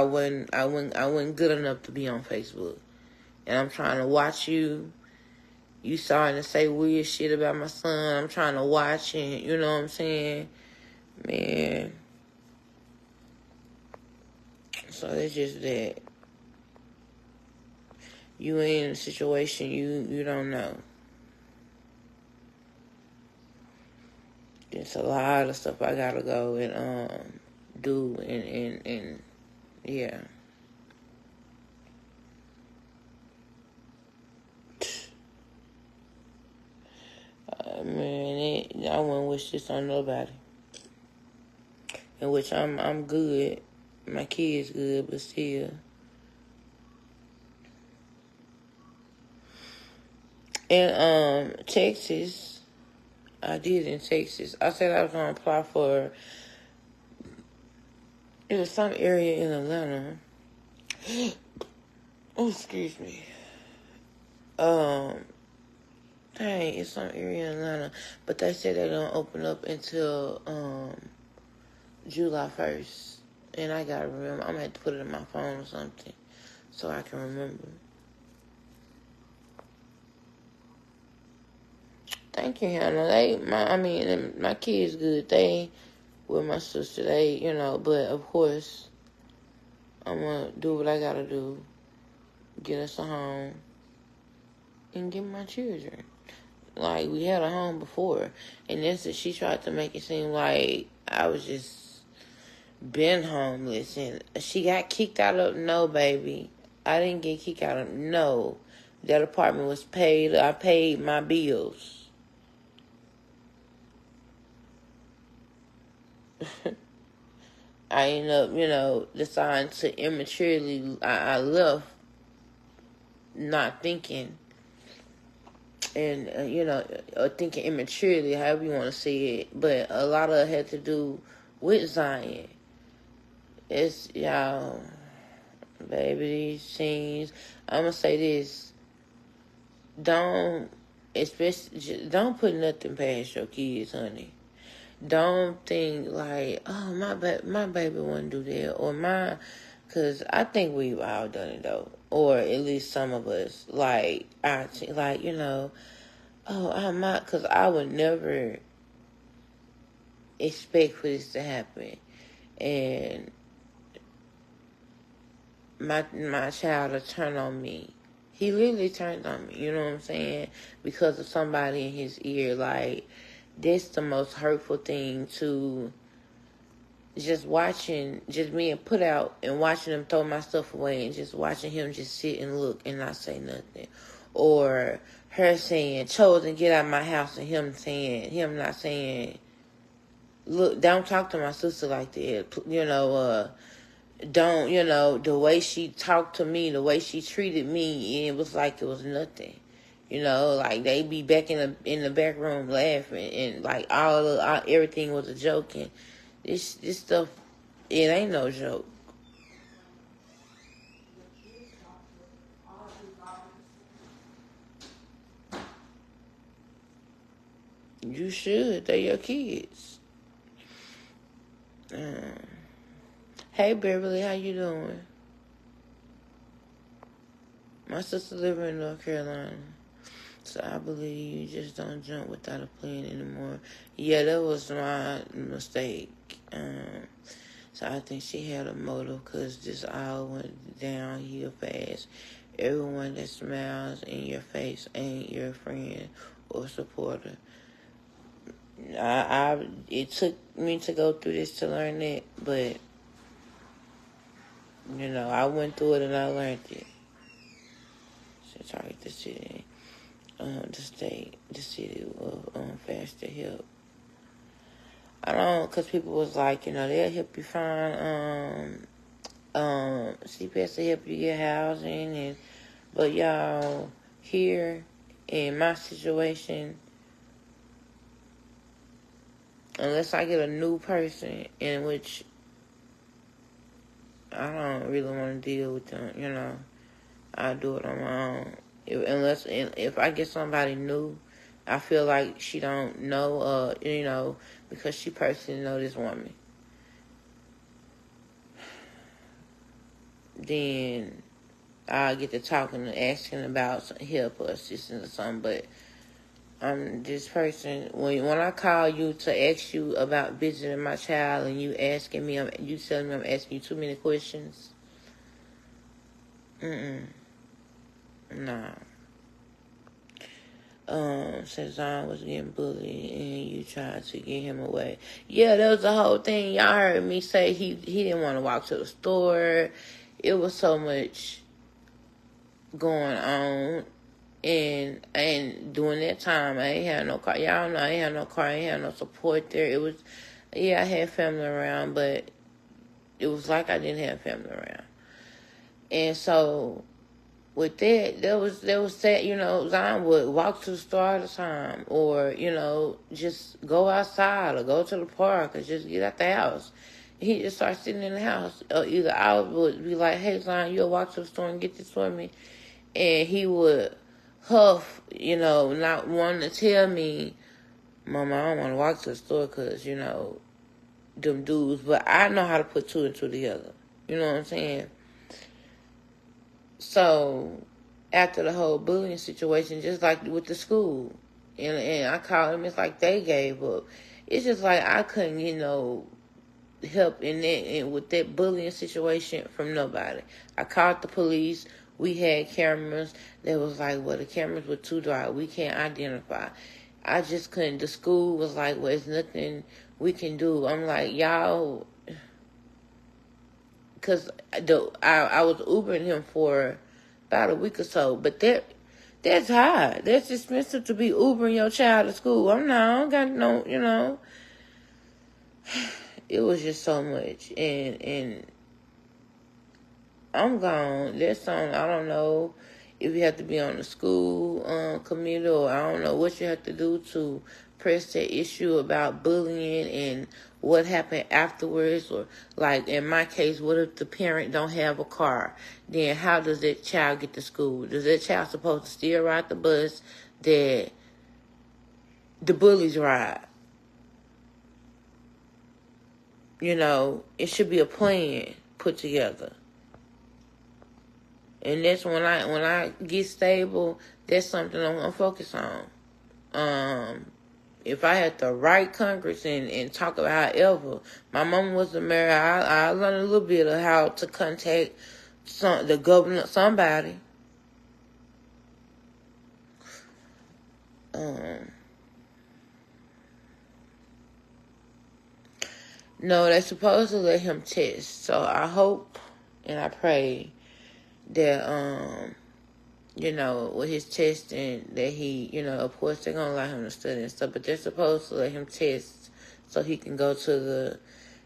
wasn't good enough to be on Facebook. And I'm trying to watch you. You starting to say weird shit about my son. I'm trying to watch and, you know what I'm saying? Man. So it's just that you ain't in a situation you don't know. It's a lot of stuff I gotta go and do and yeah. Man, I wouldn't wish this on nobody. In which I'm good. My kid's good, but still. In Texas, I did in Texas. I said I was gonna apply for. It was some area in Atlanta. Oh, excuse me. Dang, it's some area in Atlanta, but they said they don't open up until July 1st. And I gotta remember. I'm gonna have to put it in my phone or something so I can remember. Thank you, Hannah. My kids good. They with my sister. They, but of course, I'm gonna do what I gotta do. Get us a home and get my children. Like, we had a home before, and then she tried to make it seem like I was just been homeless, and she got kicked out of, no, baby. I didn't get kicked out of, no. That apartment was paid. I paid my bills. I ended up, deciding to immaturely, I left not thinking. And, or thinking immaturely, however you want to see it. But a lot of it had to do with Zion. It's, y'all, baby, these scenes. I'm going to say this. Don't put nothing past your kids, honey. Don't think like, oh, my baby wouldn't do that. Or because I think we've all done it, though. Or at least some of us. Like, because I would never expect for this to happen. And my child to turn on me. He literally turned on me, you know what I'm saying? Because of somebody in his ear. Like, that's the most hurtful thing to just being put out and watching him throw my stuff away and just watching him just sit and look and not say nothing. Or her saying, Chosen, get out of my house, and him not saying, look, don't talk to my sister like that. Don't, the way she talked to me, the way she treated me, it was like it was nothing. Like they be back in the back room laughing, and like everything was a joke, and this stuff, it ain't no joke. You should. They're your kids. Hey, Beverly, how you doing? My sister live in North Carolina, so I believe you just don't jump without a plan anymore. Yeah, that was my mistake. So I think she had a motive, because this all went downhill fast. Everyone that smiles in your face ain't your friend or supporter. It took me to go through this to learn that, but I went through it and I learned it. So target the city, the state, the city of faster help. I don't, because people was like, they'll help you find CPS to help you get housing, but y'all, here in my situation, unless I get a new person in which I don't really want to deal with them, I'll do it on my own. If I get somebody new, I feel like she don't know, because she personally know this woman, then I'll get to talking and asking about some help or assistance or something. But I'm this person, when I call you to ask you about visiting my child and you asking me, you telling me I'm asking you too many questions, nah. Since Zion was getting bullied and you tried to get him away. Yeah, that was the whole thing. Y'all heard me say he didn't want to walk to the store. It was so much going on. And during that time, I ain't had no car. Y'all know I ain't had no car. I ain't had no support there. It was, I had family around, but it was like I didn't have family around. And so with that, there was that, Zion would walk to the store all the time, or, just go outside or go to the park or just get out the house. He just started sitting in the house. Or either I would be like, hey, Zion, you'll walk to the store and get this for me. And he would huff, not wanting to tell me, Mama, I don't want to walk to the store because, them dudes. But I know how to put two and two together. You know what I'm saying? So, after the whole bullying situation, just like with the school, and I called them, it's like they gave up. It's just like I couldn't get no help in that, and with that bullying situation from nobody. I called the police. We had cameras. They was like, well, the cameras were too dark. We can't identify. I just couldn't. The school was like, well, there's nothing we can do. I'm like, y'all, because I was Ubering him for about a week or so, but that's high. That's expensive to be Ubering your child to school. I don't got no, it was just so much, and I'm gone. That's something I don't know if you have to be on the school committee, or I don't know what you have to do to press that issue about bullying and what happened afterwards. Or like in my case, what if the parent don't have a car? Then how does that child get to school? Does that child supposed to still ride the bus that the bullies ride? It should be a plan put together. And that's when I get stable, that's something I'm gonna focus on. If I had to write Congress and talk about however, my mom was the mayor, I learned a little bit of how to contact the governor, somebody. No, they're supposed to let him test. So I hope and I pray that with his testing that he, of course they're going to allow him to study and stuff, but they're supposed to let him test so he can go to the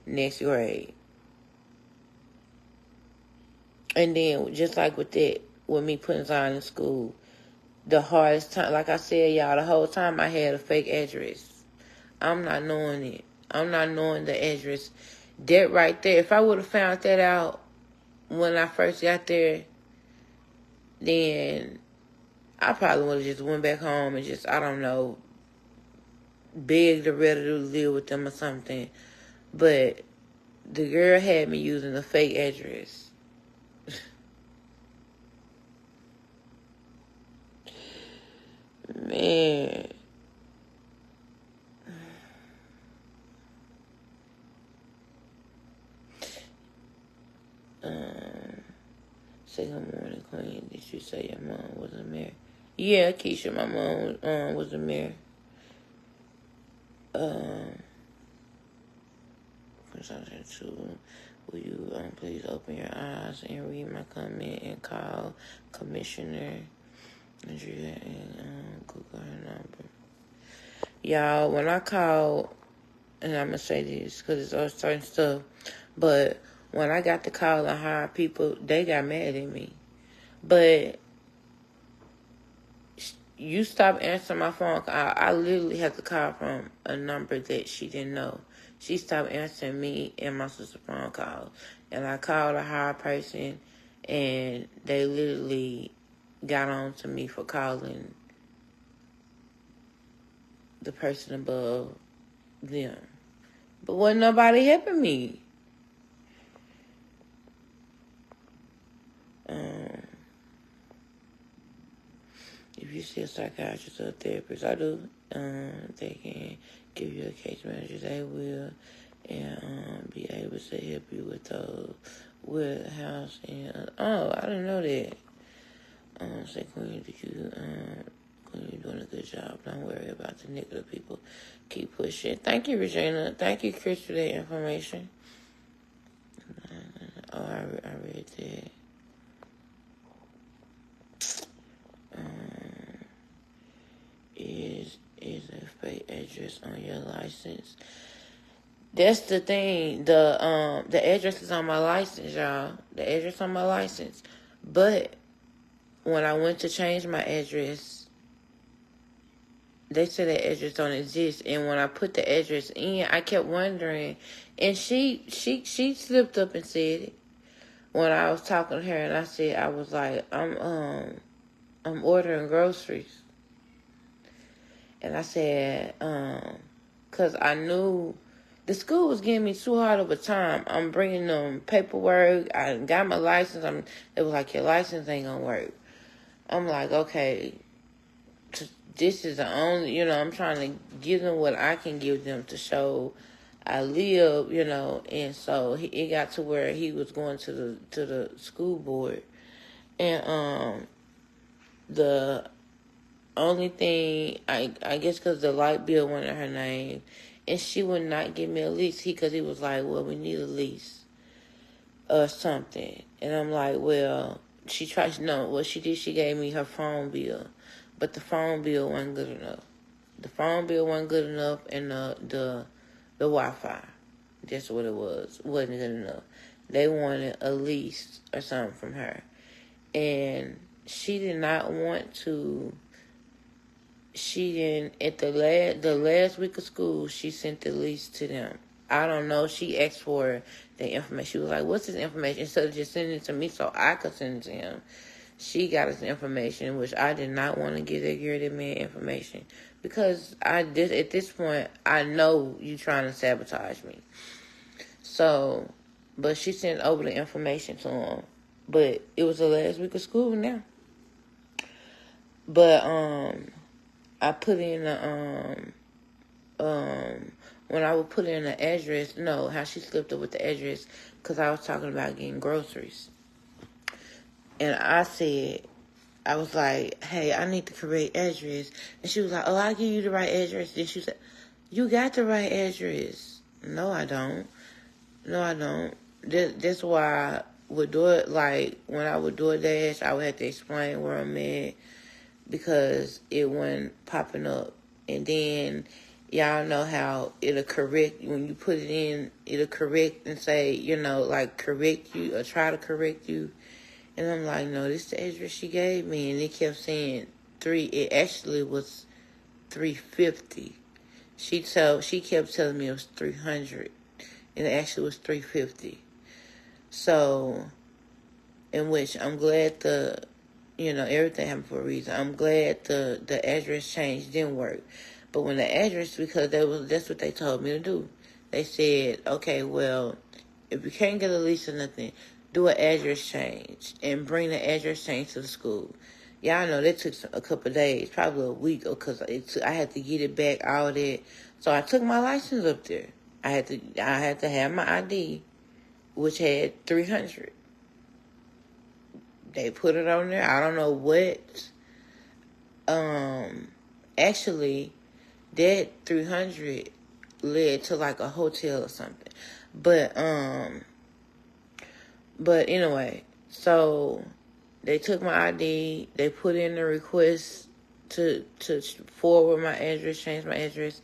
next grade. And then, just like with me putting Zion in school, the hardest time, like I said, y'all, the whole time I had a fake address. I'm not knowing it. I'm not knowing the address. That right there, if I would have found that out when I first got there, then I probably would have just went back home and just, I don't know, begged or ready to live with them or something. But the girl had me using a fake address. Man. Say good morning, Queen. Did you say your mom was a mayor? Yeah, Keisha, my mom was a mayor. Will you please open your eyes and read my comment and call Commissioner Andrea and Google her number? Y'all, when I called, and I'm going to say this because it's all certain stuff, but when I got the call and hired people, they got mad at me. But you stopped answering my phone. I literally had to call from a number that she didn't know. She stopped answering me and my sister's phone calls. And I called a higher person, and they literally got on to me for calling the person above them. But wasn't nobody helping me. If you see a psychiatrist or a therapist, I do, they can give you a case manager. They will, and be able to help you with those, with house and, I didn't know that. Say, Queen, Queen, you're doing a good job. Don't worry about the negative people. Keep pushing. Thank you, Regina. Thank you, Chris, for that information. Oh, I read that. Is a fake address on your license? That's the thing. The address is on my license, y'all. The address on my license. But when I went to change my address, they said that address don't exist. And when I put the address in, I kept wondering, and she slipped up and said it when I was talking to her, and I said, I was like, I'm ordering groceries. And I said, because I knew the school was giving me too hard of a time. I'm bringing them paperwork. I got my license. It was like, your license ain't going to work. I'm like, okay, this is the only, I'm trying to give them what I can give them to show I live, and so it got to where he was going to the school board. And the only thing, I guess because the light bill went in her name, and she would not give me a lease because he was like, well, we need a lease or something. And I'm like, well, she did, she gave me her phone bill, but the phone bill wasn't good enough. The phone bill wasn't good enough, and the Wi-Fi, that's what it was, wasn't good enough. They wanted a lease or something from her, and she did not want to. She didn't, at the last week of school, she sent the lease to them. I don't know. She asked for the information. She was like, what's his information? Instead of just sending it to me so I could send it to him, she got his information, which I did not want to give that girl that man information. Because at this point, I know you trying to sabotage me. So, but she sent over the information to him. But it was the last week of school now. But, I put in when I would put in the address, how she slipped up with the address, because I was talking about getting groceries. And I was like, hey, I need the correct address. And she was like, oh, I'll give you the right address. Then she said, you got the right address. No, I don't. That's why would do it, like, when I would do a dash, I would have to explain where I'm at because it wasn't popping up. And then, y'all know how it'll correct, when you put it in, it'll correct and say, like, correct you or try to correct you. And I'm like, no, this is the address she gave me. And it kept saying it actually was 350. She kept telling me it was 300. And it actually was 350. So, in which I'm glad everything happened for a reason. I'm glad the address change didn't work. But when the address, because that's what they told me to do. They said, okay, well, if you can't get a lease or nothing, do an address change and bring the address change to the school. Y'all know that took a couple of days, probably a week, because I had to get it back, all that. So I took my license up there. I had to have my ID, which had 300. They put it on there. I don't know what. Actually, that 300 led to like a hotel or something. But anyway, so they took my ID. They put in the request to forward my address, change my address.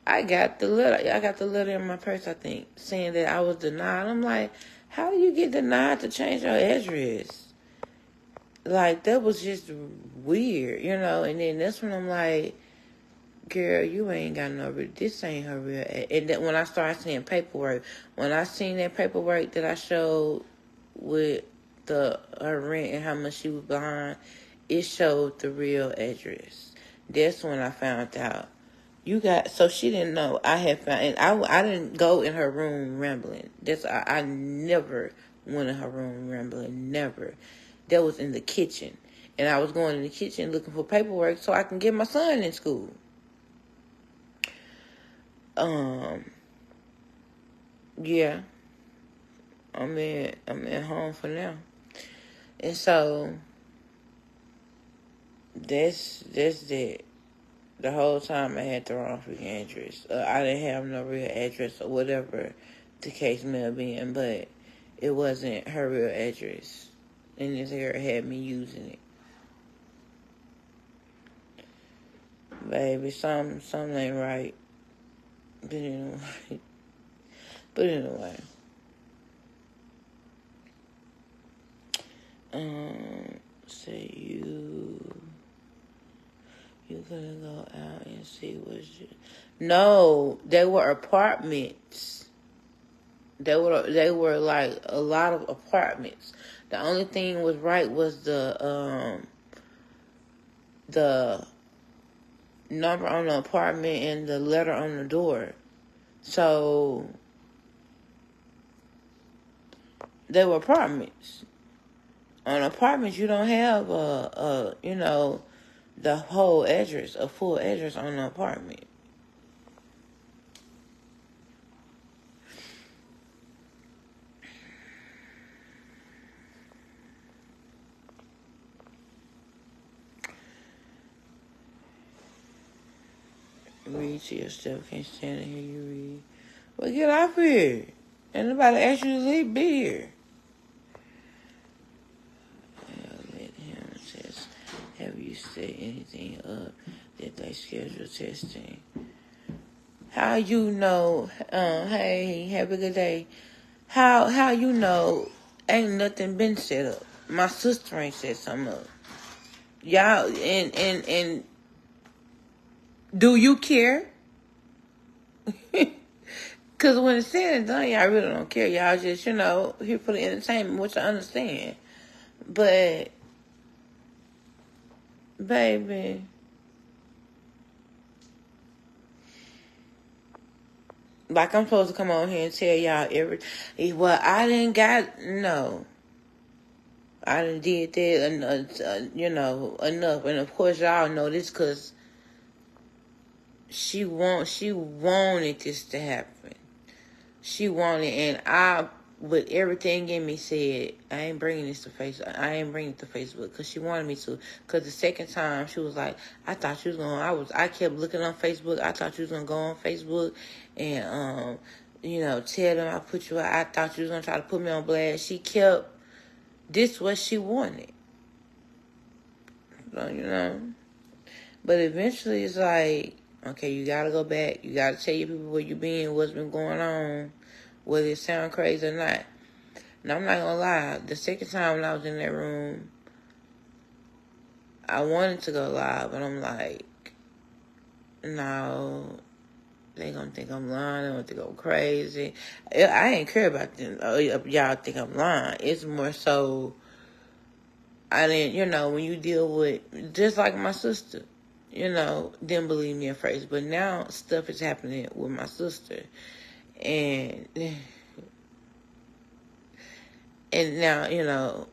I got the letter in my purse, I think, saying that I was denied. I'm like, how do you get denied to change your address? Like, that was just weird, And then that's when I'm like, girl, you ain't got this ain't her real. And then when I started seeing paperwork, when I seen that paperwork that I showed with her rent and how much she was behind, it showed the real address. That's when I found out. So she didn't know I had found, and I didn't go in her room rambling. I never went in her room rambling, never. That was in the kitchen. And I was going in the kitchen looking for paperwork so I can get my son in school. Yeah. I'm at home for now. And so that's it. The whole time I had the wrong freaking address. I didn't have no real address or whatever the case may have been, but it wasn't her real address. And this girl had me using it. Baby, something ain't right. But anyway. Say you gonna go out and see what you... No, they were apartments. They were like a lot of apartments. The only thing was right was the number on the apartment and the letter on the door. So they were apartments. On apartments, you don't have the whole address, a full address on the apartment. Read to yourself, can't stand to hear you read. Well, get off here. Ain't nobody asked you to leave, be here. Let him test. Have you set anything up that they schedule testing? How you know? Hey, have a good day. How you know? Ain't nothing been set up. My sister ain't set something up. Y'all and do you care? Cause when it's said and done, y'all really don't care. Y'all just here for the entertainment, which I understand. But baby, like I'm supposed to come on here and tell y'all everything. Well, I didn't got no. I done did that, enough. And of course, y'all know this because she wanted this to happen. She wanted, and with everything in me said, I ain't bringing this to Facebook. I ain't bringing it to Facebook because she wanted me to. Because the second time, she was like, I thought you was going, I kept looking on Facebook. I thought you was going to go on Facebook and, tell them I put you out. I thought you was going to try to put me on blast. She kept this what she wanted. So, you know. But eventually it's like, okay, you gotta go back. You gotta tell your people where you been, what's been going on, whether it sound crazy or not. And I'm not gonna lie, the second time when I was in that room, I wanted to go live, but I'm like, no, they gonna think I'm lying. They gonna think I'm crazy. I ain't care about them. Y'all think I'm lying. It's more so, I didn't, you know, when you deal with, just like my sister, you know, didn't believe me at first. But now stuff is happening with my sister. And now, you know,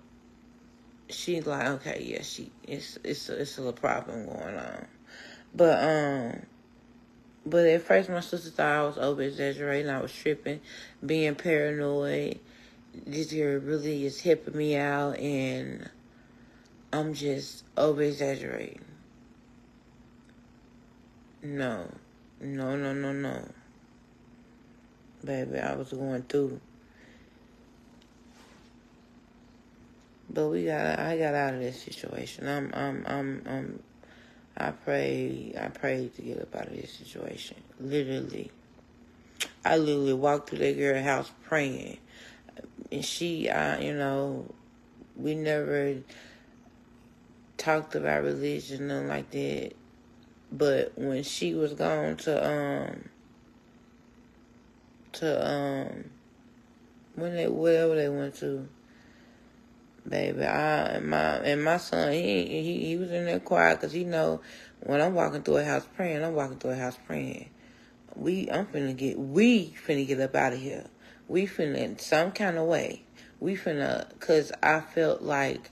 she's like, okay, yeah, it's a little problem going on. But at first my sister thought I was over exaggerating. I was tripping, being paranoid. This girl really is hipping me out, and I'm just over exaggerating. No. No. Baby, I was going through. But I got out of this situation. I prayed to get up out of this situation. I literally walked through that girl's house praying. And she, you know, we never talked about religion, nothing like that. But when she was gone to whatever they went to, baby, and my son, he was in there quiet, because he know when I'm walking through a house praying, I'm walking through a house praying. We finna get up out of here. We finna, in some kind of way, because I felt like,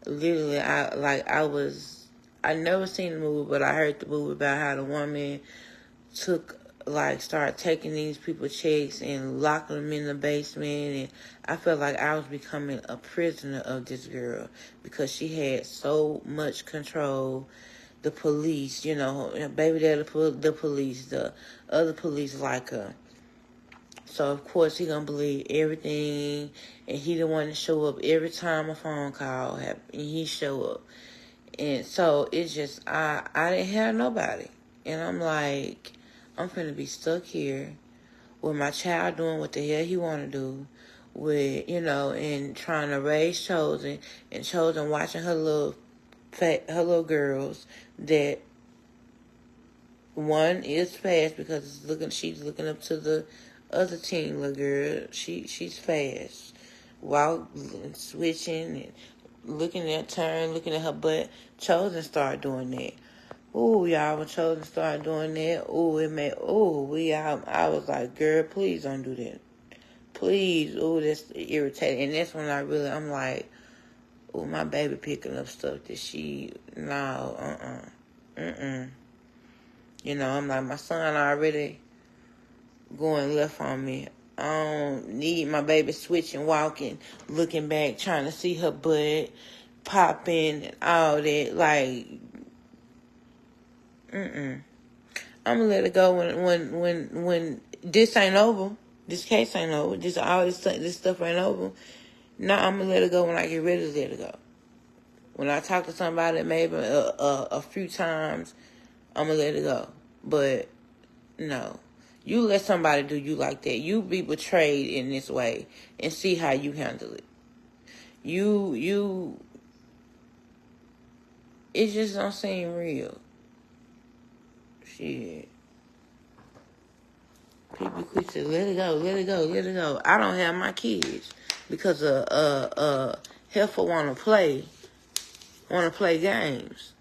literally, I never seen the movie, but I heard the movie about how the woman started taking these people's checks and locking them in the basement, and I felt like I was becoming a prisoner of this girl, because she had so much control. The police, you know, baby daddy, the police, the other police like her. So, of course, he gonna believe everything, and he the one to show up every time a phone call happened, and he show up. And so, it's just, I didn't have nobody. And I'm like, I'm finna be stuck here with my child doing what the hell he wanna do, with, you know, and trying to raise Chosen, and Chosen watching her little girls that one is fast, because she's looking up to the other teen little girl. She's fast, while switching and looking at her butt. Chosen started doing that. Ooh, y'all, when Chosen started doing that, I was like, girl, please don't do that. Please, that's irritating. And that's when I'm like, my baby picking up stuff that no, You know, I'm like, my son already going left on me. I don't need my baby switching, walking, looking back, trying to see her butt, popping, and all that. Like, I'm gonna let it go when this ain't over. This case ain't over. This stuff ain't over. No, I'm gonna let it go when I get ready to let it go. When I talk to somebody maybe a few times, I'm gonna let it go. But no, you let somebody do you like that. You be betrayed in this way, and see how you handle it. It just don't seem real. Shit. People quit to let it go. I don't have my kids because heifer wanna play games.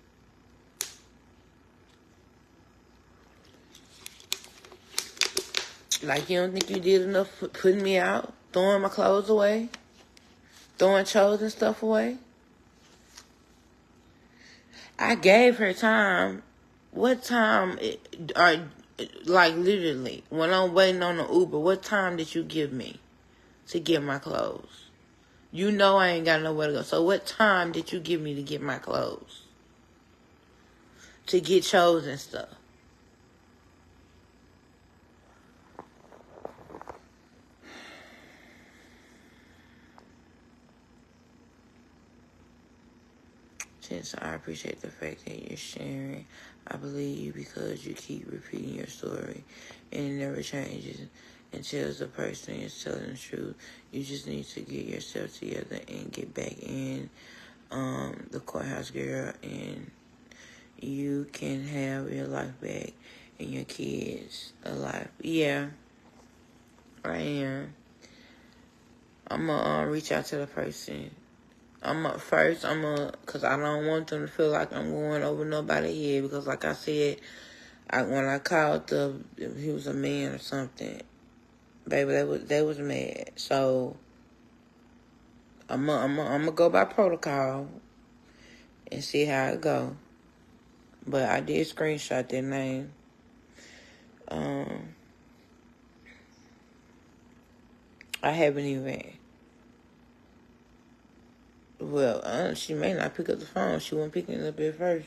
Like, you don't think you did enough for putting me out, throwing my clothes away, throwing Chosen stuff away? I gave her time. What time like, literally, when I'm waiting on the Uber, what time did you give me to get my clothes? You know I ain't got nowhere to go. So what time did you give me to get my clothes? To get Chosen stuff? nothing, so I appreciate the fact that you're sharing. I believe you because you keep repeating your story, and it never changes until the person is telling the truth. You just need to get yourself together and get back in the courthouse, girl, and you can have your life back and your kids alive. Yeah, I am. I'm gonna reach out to the person. Cause I don't want them to feel like I'm going over nobody's head. Because like I said, when I called he was a man or something, baby, they was mad. So I'm gonna go by protocol and see how it go. But I did screenshot their name. I haven't even. Well, she may not pick up the phone. She wasn't picking it up at first.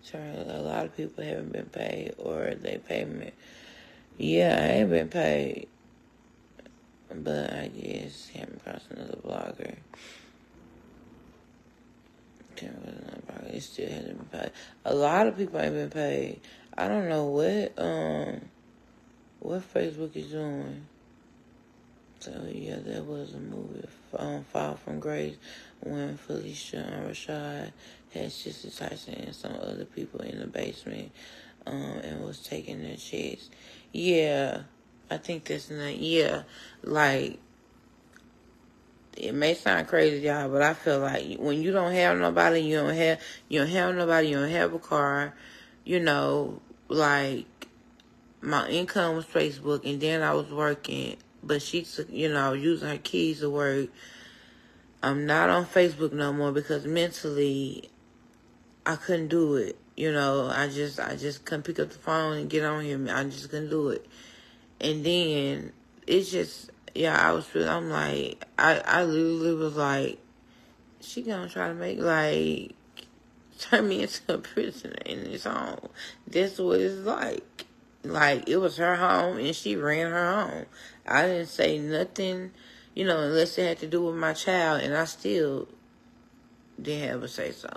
So a lot of people haven't been paid, or they payment. Yeah, I ain't been paid, but I guess came across another blogger. It still hasn't been paid. A lot of people ain't been paid. I don't know what Facebook is doing. So yeah, there was a movie, Fall from Grace, when Felicia and Rashad had Sister Tyson and some other people in the basement, and was taking their checks. Yeah, I think that's not. Yeah, like it may sound crazy, y'all, but I feel like when you don't have nobody, you don't have nobody, you don't have a car, like my income was Facebook, and then I was working, but she took, I was using her keys to work. I'm not on Facebook no more because mentally I couldn't do it. I just couldn't pick up the phone and get on here. I just couldn't do it. And then it's just, I'm like, I literally was like, she gonna try to turn me into a prisoner in this home. That's what it's like. Like, it was her home and she ran her home. I didn't say nothing, unless it had to do with my child, and I still didn't have a say so.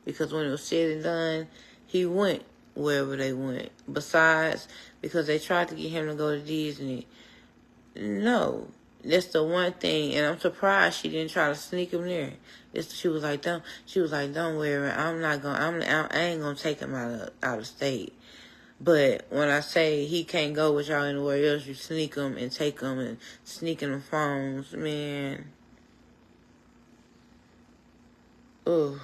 Because when it was said and done, he went wherever they went. Besides, because they tried to get him to go to Disney. No. That's the one thing, and I'm surprised she didn't try to sneak him there. She was like, don't worry, I ain't gonna take him out of state. But when I say he can't go with y'all anywhere else, you sneak him and take him and sneaking the phones, man. Ugh.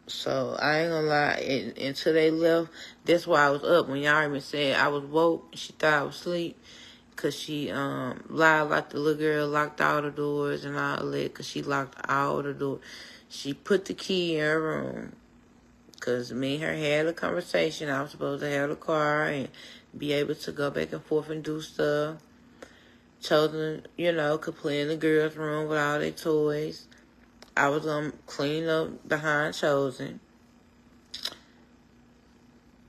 So I ain't gonna lie, until they left, that's why I was up. When y'all even said I was woke, she thought I was asleep. Cause she lied like the little girl, locked all the doors and all that. Cause she locked all the doors. She put the key in her room. Cause me and her had a conversation. I was supposed to have the car and be able to go back and forth and do stuff. Chosen, could play in the girls' room with all their toys. I was gonna clean up behind Chosen.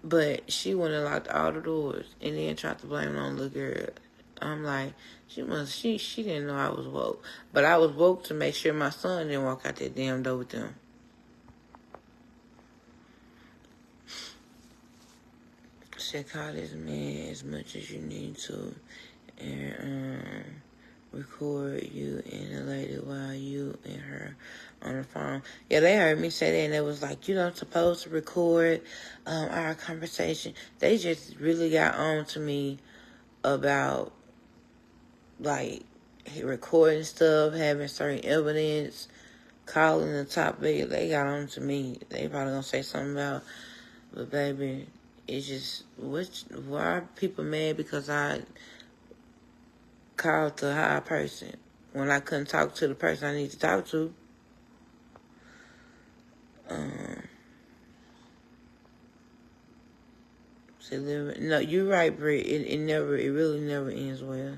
But she went and locked all the doors and then tried to blame it on the girl. I'm like, she didn't know I was woke. But I was woke to make sure my son didn't walk out that damn door with them. Said, call this man as much as you need to and record you and the lady while you and her on the phone. Yeah, they heard me say that, and it was like, you're not supposed to record our conversation. They just really got on to me about, like, recording stuff, having certain evidence, calling the top big. They got on to me. They probably gonna say something about, but baby, it's just, why are people mad because I called the high person when I couldn't talk to the person I need to talk to? No, you're right, Britt. It really never ends well.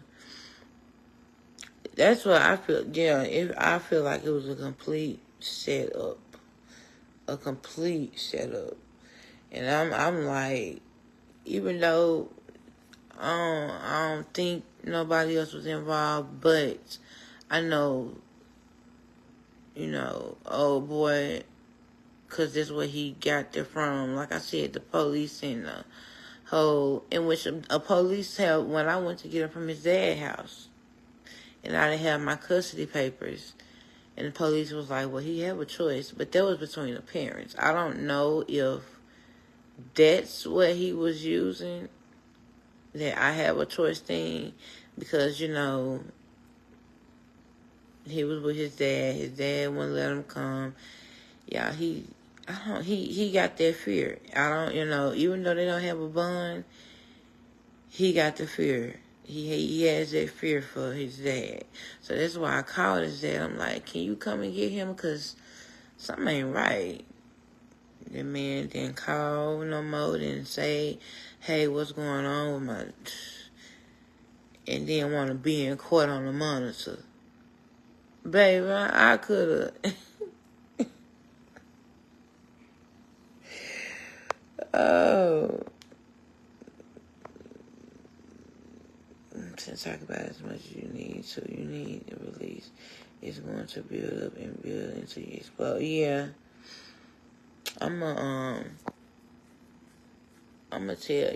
That's what I feel. Yeah, I feel like it was a complete setup, and I'm like, even though I don't think Nobody else was involved, but I know, old boy, because this is where he got there from. Like I said, the police and the whole, in which a police help when I went to get him from his dad's house. And I didn't have my custody papers. And the police was like, well, he had a choice. But that was between the parents. I don't know if that's what he was using, that I have a choice thing. Because, he was with his dad. His dad wouldn't let him come. Yeah, he got that fear. Even though they don't have a bond, he got the fear. He has that fear for his dad. So that's why I called his dad. I'm like, can you come and get him? Because something ain't right. The man didn't call no more, didn't say, hey, what's going on with my... And didn't want to be in court on the monitor. Baby, I could have... Oh... To talk about as much as you need to. You need to release. It's going to build up and build until you explode. Yeah. I'm gonna tell,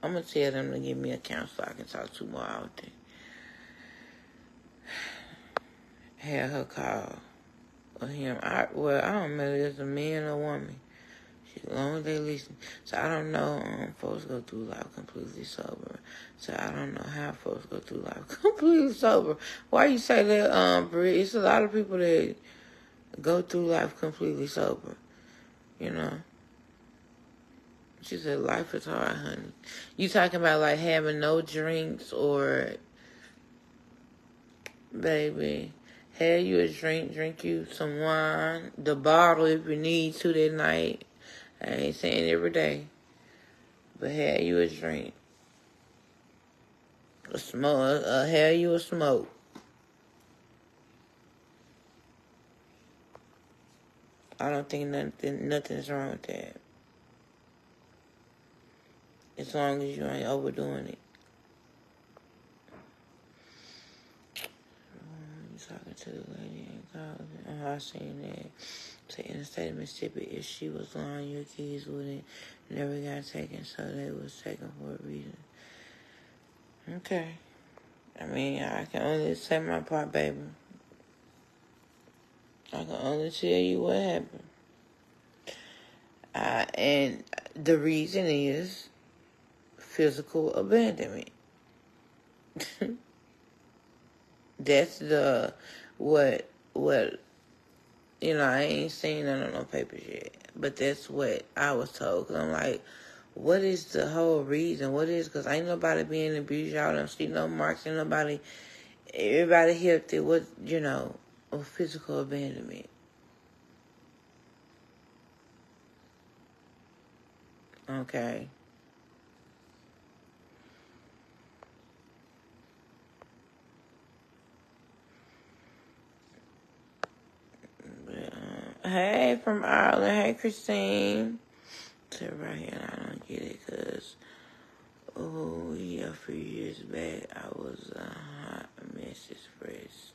I'm gonna tell them to give me a counselor I can talk to more often. Have her call. Or him. I don't know if it's a man or woman. As long as they listen. So I don't know, folks go through life completely sober. So I don't know how folks go through life completely sober. Why you say that, Brie? It's a lot of people that go through life completely sober. She said life is hard, honey. You talking about like having no drinks or, baby, have you a drink you some wine, the bottle if you need to that night. I ain't saying every day, but have you a drink, a smoke, have you a smoke. I don't think nothing's wrong with that, as long as you ain't overdoing it. You talking to the lady in college? I seen that. Say in the state of Mississippi, if she was lying, your kids wouldn't never got taken, so they was taken for a reason. Okay. I mean, I can only say my part, baby. I can only tell you what happened. And the reason is physical abandonment. That's what I ain't seen none of no papers yet, but that's what I was told. Cause I'm like, what is the whole reason? What is, cause ain't nobody being abused. Y'all don't see no marks. Ain't nobody, everybody healthy. What, physical abandonment. Okay. But, hey, from Ireland. Hey, Christine. So right here, I don't get it, cause a few years back, I was a hot mess express.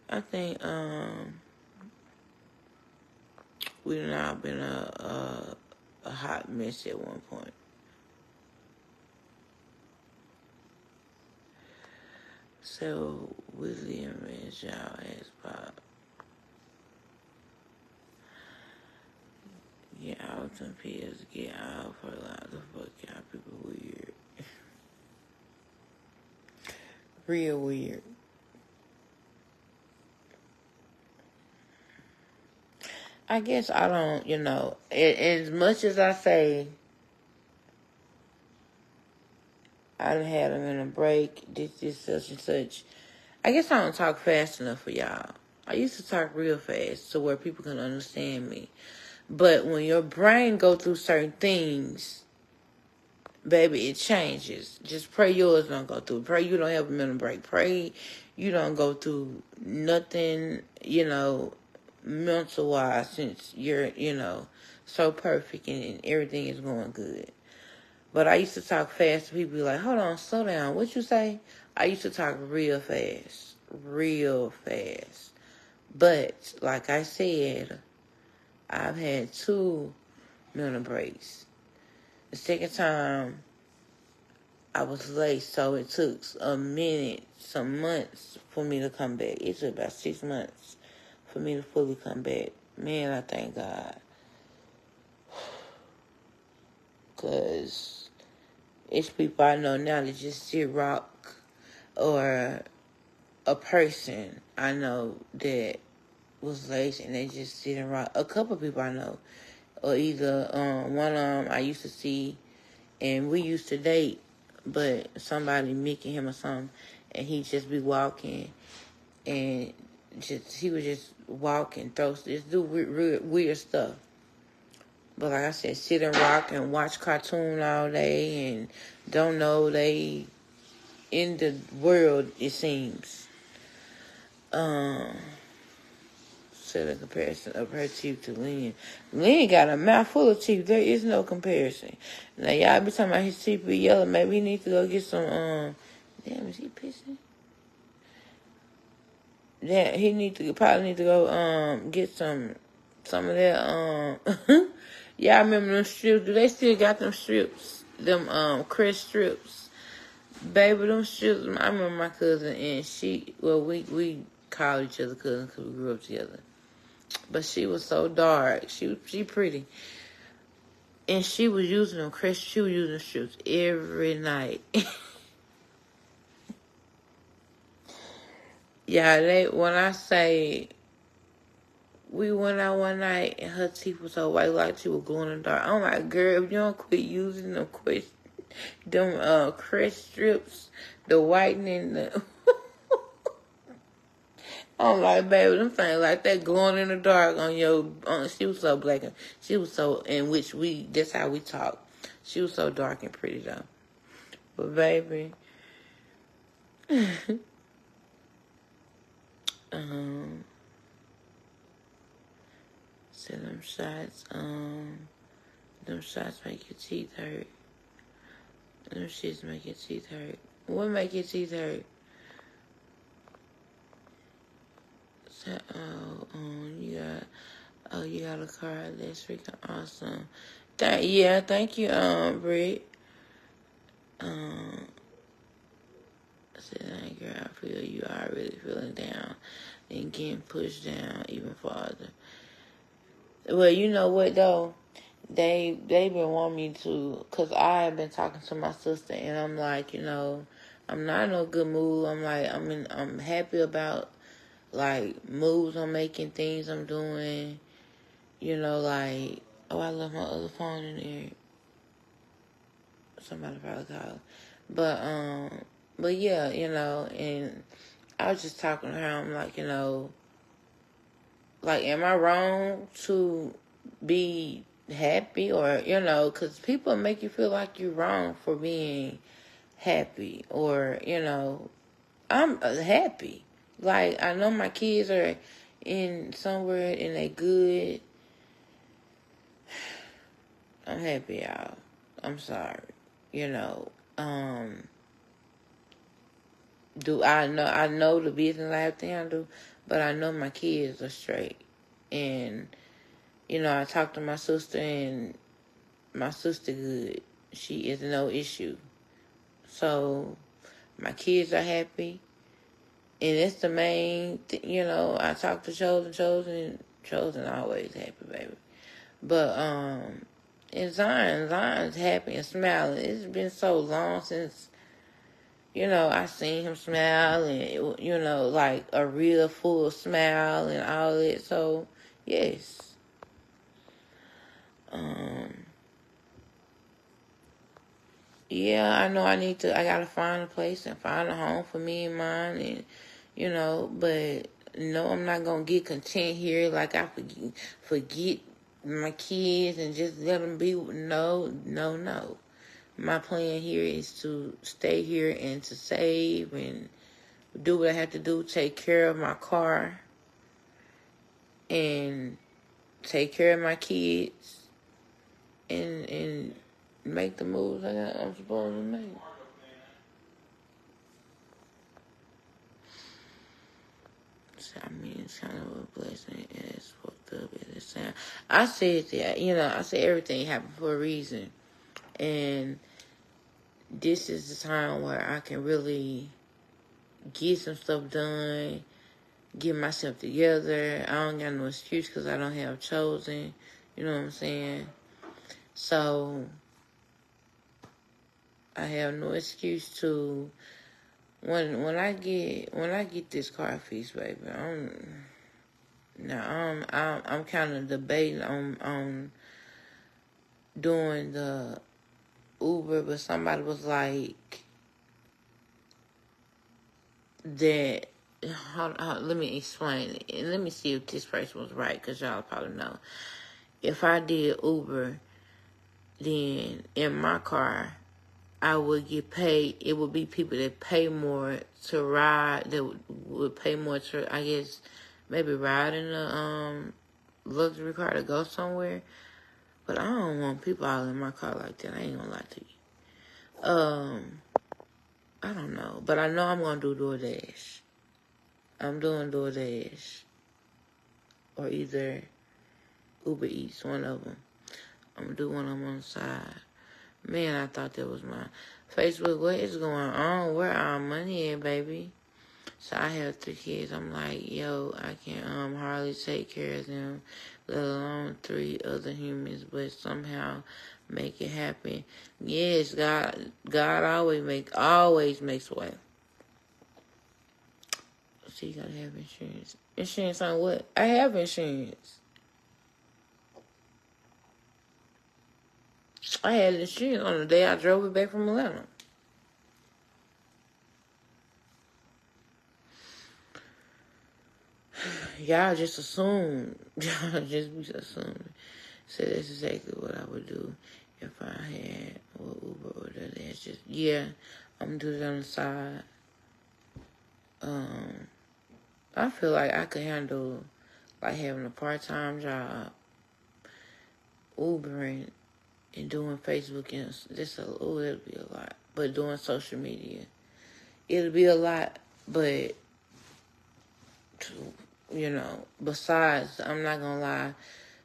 I think we've all been a hot mess at one point. So William and y'all asked Bob, get out some pills, get out for a lot of fuck y'all people weird. Real weird. I guess I don't, as much as I say I done had them in a break, this, such and such, I guess I don't talk fast enough for y'all. I used to talk real fast so where people can understand me. But when your brain go through certain things, baby, it changes. Just pray yours don't go through. Pray you don't have a mental break. Pray you don't go through nothing, mental-wise, since you're, so perfect and everything is going good. But I used to talk fast. People be like, hold on, slow down. What you say? I used to talk real fast. Real fast. But, like I said, I've had 2 mental breaks. The second time, I was late, so it took a minute, some months for me to come back. It took about 6 months for me to fully come back. Man, I thank God. Because it's people I know now that just sit rock, or a person I know that was late and they just sit and rock. A couple people I know. Or either one of them I used to see and we used to date, but somebody making him or something, and he just be walking and he would just walk and just do weird stuff. But like I said, sit and rock and watch cartoon all day and don't know they in the world, it seems. Set a comparison of her teeth to Lynn. Lynn got a mouthful of teeth. There is no comparison. Now y'all be talking about his teeth be yellow. Maybe he needs to go get some. Damn, is he pissing? Yeah, he probably need to go get some of that yeah, I remember them strips. Do they still got them strips? Them crest strips. Baby, them strips. I remember my cousin and we call each other cousins because we grew up together. But she was so dark. She pretty. And she was using them crest. She was using strips every night. Yeah, when I say we went out one night and her teeth was so white like she was glowing in the dark. I'm like, girl, if you don't quit using them crest strips, the whitening, I'm like, baby, them things like that glowing in the dark on your. She was so black and she was so, in which that's how we talk. She was so dark and pretty though. But baby, so them shots make your teeth hurt. Them shits make your teeth hurt. What make your teeth hurt? So, you got a car. That's freaking awesome. Thank you, Britt. I said, hey, girl, I feel you are really feeling down and getting pushed down even farther. Well, you know what, though? They been wanting me to, because I have been talking to my sister, and I'm like, I'm not in no good mood. I'm like, I'm happy about, like, moves I'm making, things I'm doing, like, oh, I left my other phone in there. Somebody probably called. But yeah, and I was just talking to her. I'm like, like, am I wrong to be happy? Or, because people make you feel like you're wrong for being happy. Or, I'm happy. Like, I know my kids are in somewhere and they good. I'm happy, y'all. I'm sorry. Do I know the business life thing I do, but I know my kids are straight. And, I talked to my sister, and my sister good. She is no issue. So, my kids are happy. And it's the main I talked to Chosen always happy, baby. But, and Zion's happy and smiling. It's been so long since, I seen him smile and, like a real full smile and all that. So, yes. Yeah, I know I gotta find a place and find a home for me and mine but no, I'm not gonna get content here like I forget my kids and just let them be. No. My plan here is to stay here and to save and do what I have to do, take care of my car and take care of my kids and make the moves I'm supposed to make. So, I mean, it's kind of a blessing as fucked up as it sounds. I said that, I said everything happened for a reason. And this is the time where I can really get some stuff done, get myself together. I don't got no excuse because I don't have chosen. You know what I'm saying? So I have no excuse to when I get this car fixed, baby. I'm kind of debating on doing the Uber, but somebody was like that. Hold on, let me explain it, and let me see if this person was right, because y'all probably know. If I did Uber, then in my car, I would get paid. It would be people that pay more to ride, that would pay more to, I guess, maybe ride in a luxury car to go somewhere. But I don't want people all in my car like that. I ain't gonna lie to you. I don't know. But I know I'm gonna do DoorDash. I'm doing DoorDash. Or either Uber Eats, one of them. I'm gonna do one of them on the side. Man, I thought that was my Facebook. What is going on? Where our money at, baby? So I have 3 kids. I'm like, yo, I can hardly take care of them, let alone 3 other humans, but somehow make it happen. Yes, God always makes a way. So you gotta have insurance. Insurance on what? I have insurance. I had insurance on the day I drove it back from Atlanta. Y'all just assume. Y'all just be assuming. So that's exactly what I would do if I had Uber or that's just, yeah, I'm gonna do it on the side. I feel like I could handle like having a part-time job, Ubering, and doing Facebook and it'll be a lot. But doing social media, it'll be a lot. But besides, I'm not gonna lie,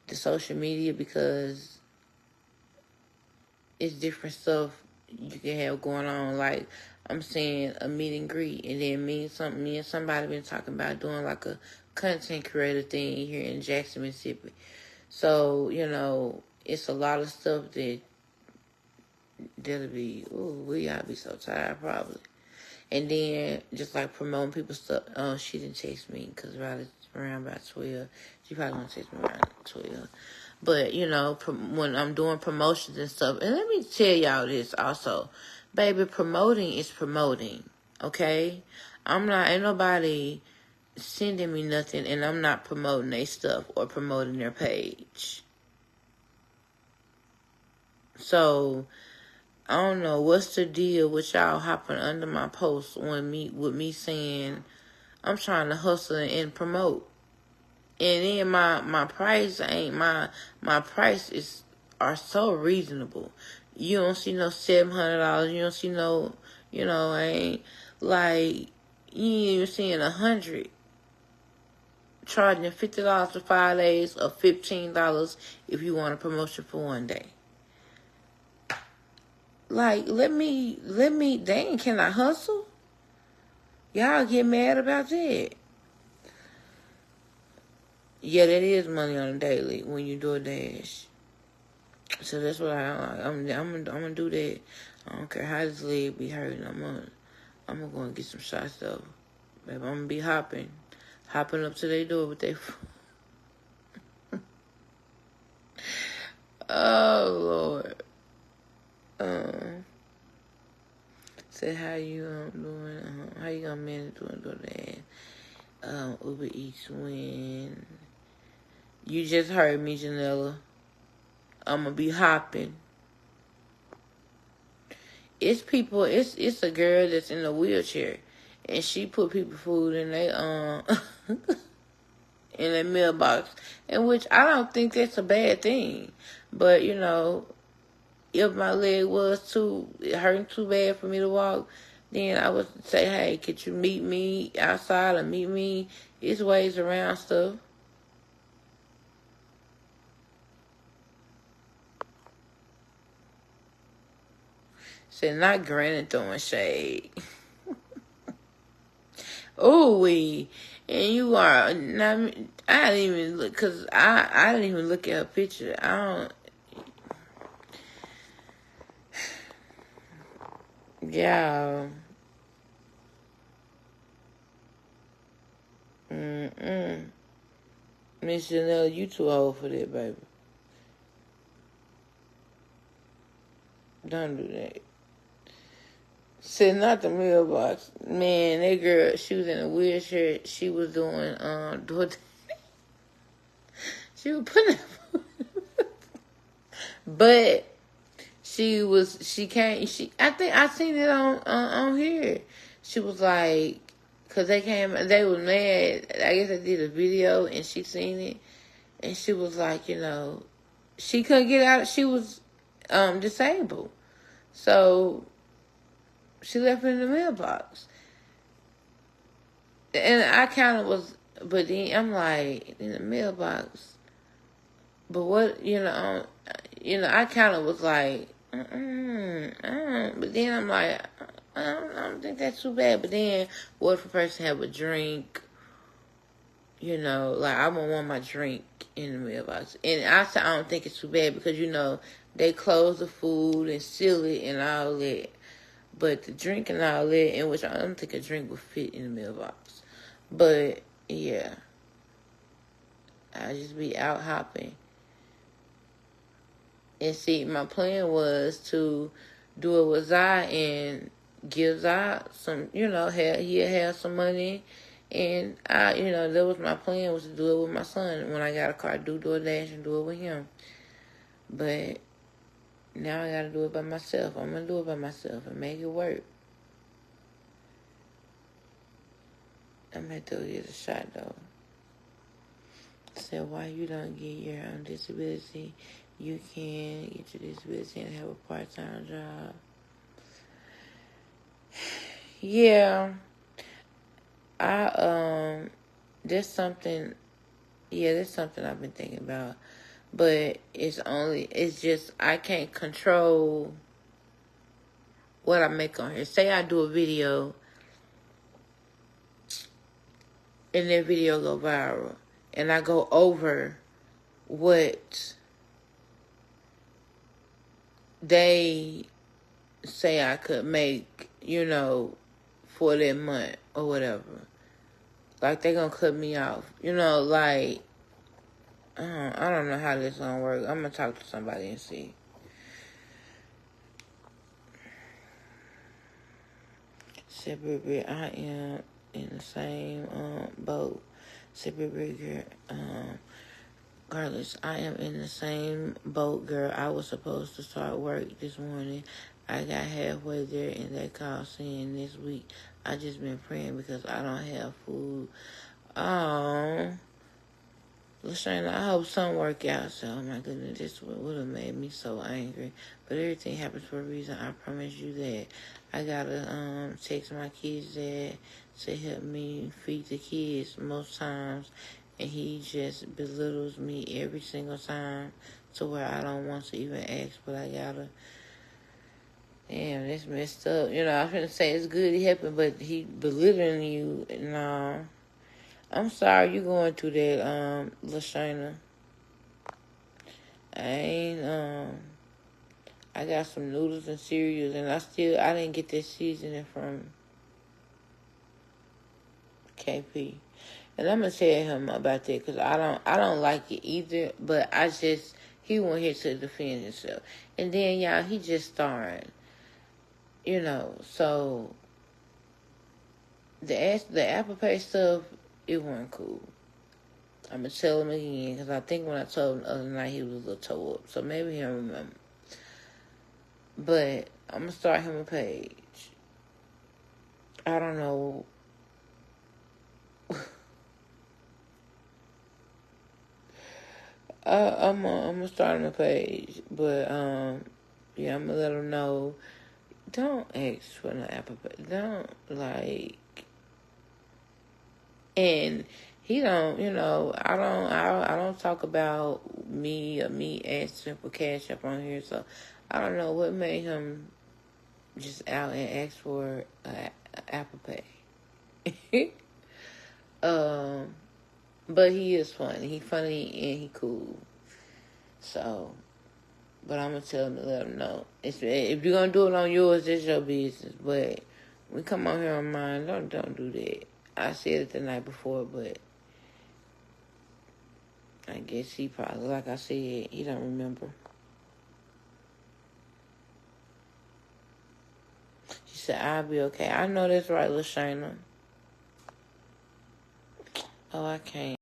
the social media, because it's different stuff you can have going on. Like, I'm saying a meet and greet, and then me and somebody been talking about doing like a content creator thing here in Jackson, Mississippi. So, it's a lot of stuff that'll be, we gotta be so tired probably. And then just like promoting people's stuff. She didn't text me because around about 12. She probably gonna text me around 12. But, when I'm doing promotions and stuff, and let me tell y'all this also. Baby, promoting is promoting, okay? Ain't nobody sending me nothing, and I'm not promoting their stuff or promoting their page. So, I don't know what's the deal with y'all hopping under my post with me saying I'm trying to hustle and promote. And then my price ain't my prices are so reasonable. You don't see no $700. You don't see no, ain't like you ain't even seeing 100. Charging $50 for 5 days or $15 if you want a promotion for 1 day. Like, let me, dang, can I hustle? Y'all get mad about that. Yeah, that is money on a daily when you do a dash. So that's what I'm gonna do that. I don't care how this leg be hurting. I'm gonna go and get some shots though. Baby, I'm gonna be hopping up to their door with their. Oh Lord. Say how you doing? How you gonna manage doing that? Uber Eats when you just heard me, Janella. I'm gonna be hopping. It's people. It's a girl that's in a wheelchair, and she put people food in their in their mailbox, in which I don't think that's a bad thing. But, you know, if my leg was hurting too bad for me to walk, then I would say, hey, could you meet me outside or meet me? It's ways around stuff. Said, not granted throwing shade. Ooh, wee. And you are not. I didn't even look, cause I didn't even look at her picture. I don't. Yeah. Miss Janelle, you too old for that, baby. Don't do that. Said not the mailbox. Man, that girl, she was in a wheelchair. She was doing she was putting but I think I seen it on here. She was like, cause they was mad. I guess I did a video and she seen it, and she was like, you know, she couldn't get out. She was disabled, so she left it in the mailbox. And I kind of was, but then I'm like, in the mailbox. But what, I kind of was like, but then I'm like, I don't think that's too bad. But then, what if a person have a drink? Like I won't want my drink in the mailbox. And I don't think it's too bad because, they close the food and seal it and all that. But the drink and all that, in which I don't think a drink would fit in the mailbox. But, yeah. I just be out hopping. And see, my plan was to do it with Zai and give Zai some, he'll have some money. And that was my plan, was to do it with my son. When I got a car, do DoorDash and do it with him. But now I got to do it by myself. I'm going to do it by myself and make it work. I'm going to get a shot, though. Said, why you don't get your disability? You can get your disability and have a part-time job. Yeah. That's something I've been thinking about. But it's just, I can't control what I make on here. Say I do a video and that video go viral and I go over what they say I could make, for that month or whatever. Like, they gonna cut me off. Like, I don't know how this gonna work. I'm gonna talk to somebody and see. Separate, I am in the same boat. Separate, girl. Regardless, I am in the same boat, girl. I was supposed to start work this morning. I got halfway there and they called saying this week. I just been praying because I don't have food. Oh, listen, I hope some work out. So, oh my goodness, this would have made me so angry. But everything happens for a reason. I promise you that. I gotta text my kids dad to help me feed the kids most times. And he just belittles me every single time to where I don't want to even ask, but I gotta. Damn, that's messed up. I was gonna say it's good he helping, but he belittling you. No. I'm sorry you going through that, LaShayna. I got some noodles and cereals, and I didn't get that seasoning from KP. And I'm gonna tell him about that because I don't like it either. But he went here to defend himself, and then y'all he just started, So the Apple Pay stuff, it wasn't cool. I'm gonna tell him again because I think when I told him the other night he was a little toe up, so maybe he'll remember. But I'm gonna start him a page. I don't know. I'm gonna start on the page, but yeah, I'm gonna let him know. Don't ask for no Apple Pay. Don't like, and he don't. You know, I don't talk about me or me asking for cash up on here. So I don't know what made him just out and ask for a Apple Pay. But he is funny. He funny and he cool. So, but I'm gonna tell him to let him know. If you're gonna do it on yours, it's your business. But we come on here on mine. Don't do that. I said it the night before, but I guess he probably, like I said, he don't remember. She said, "I'll be okay." I know that's right, LaShayna. Oh, I can't.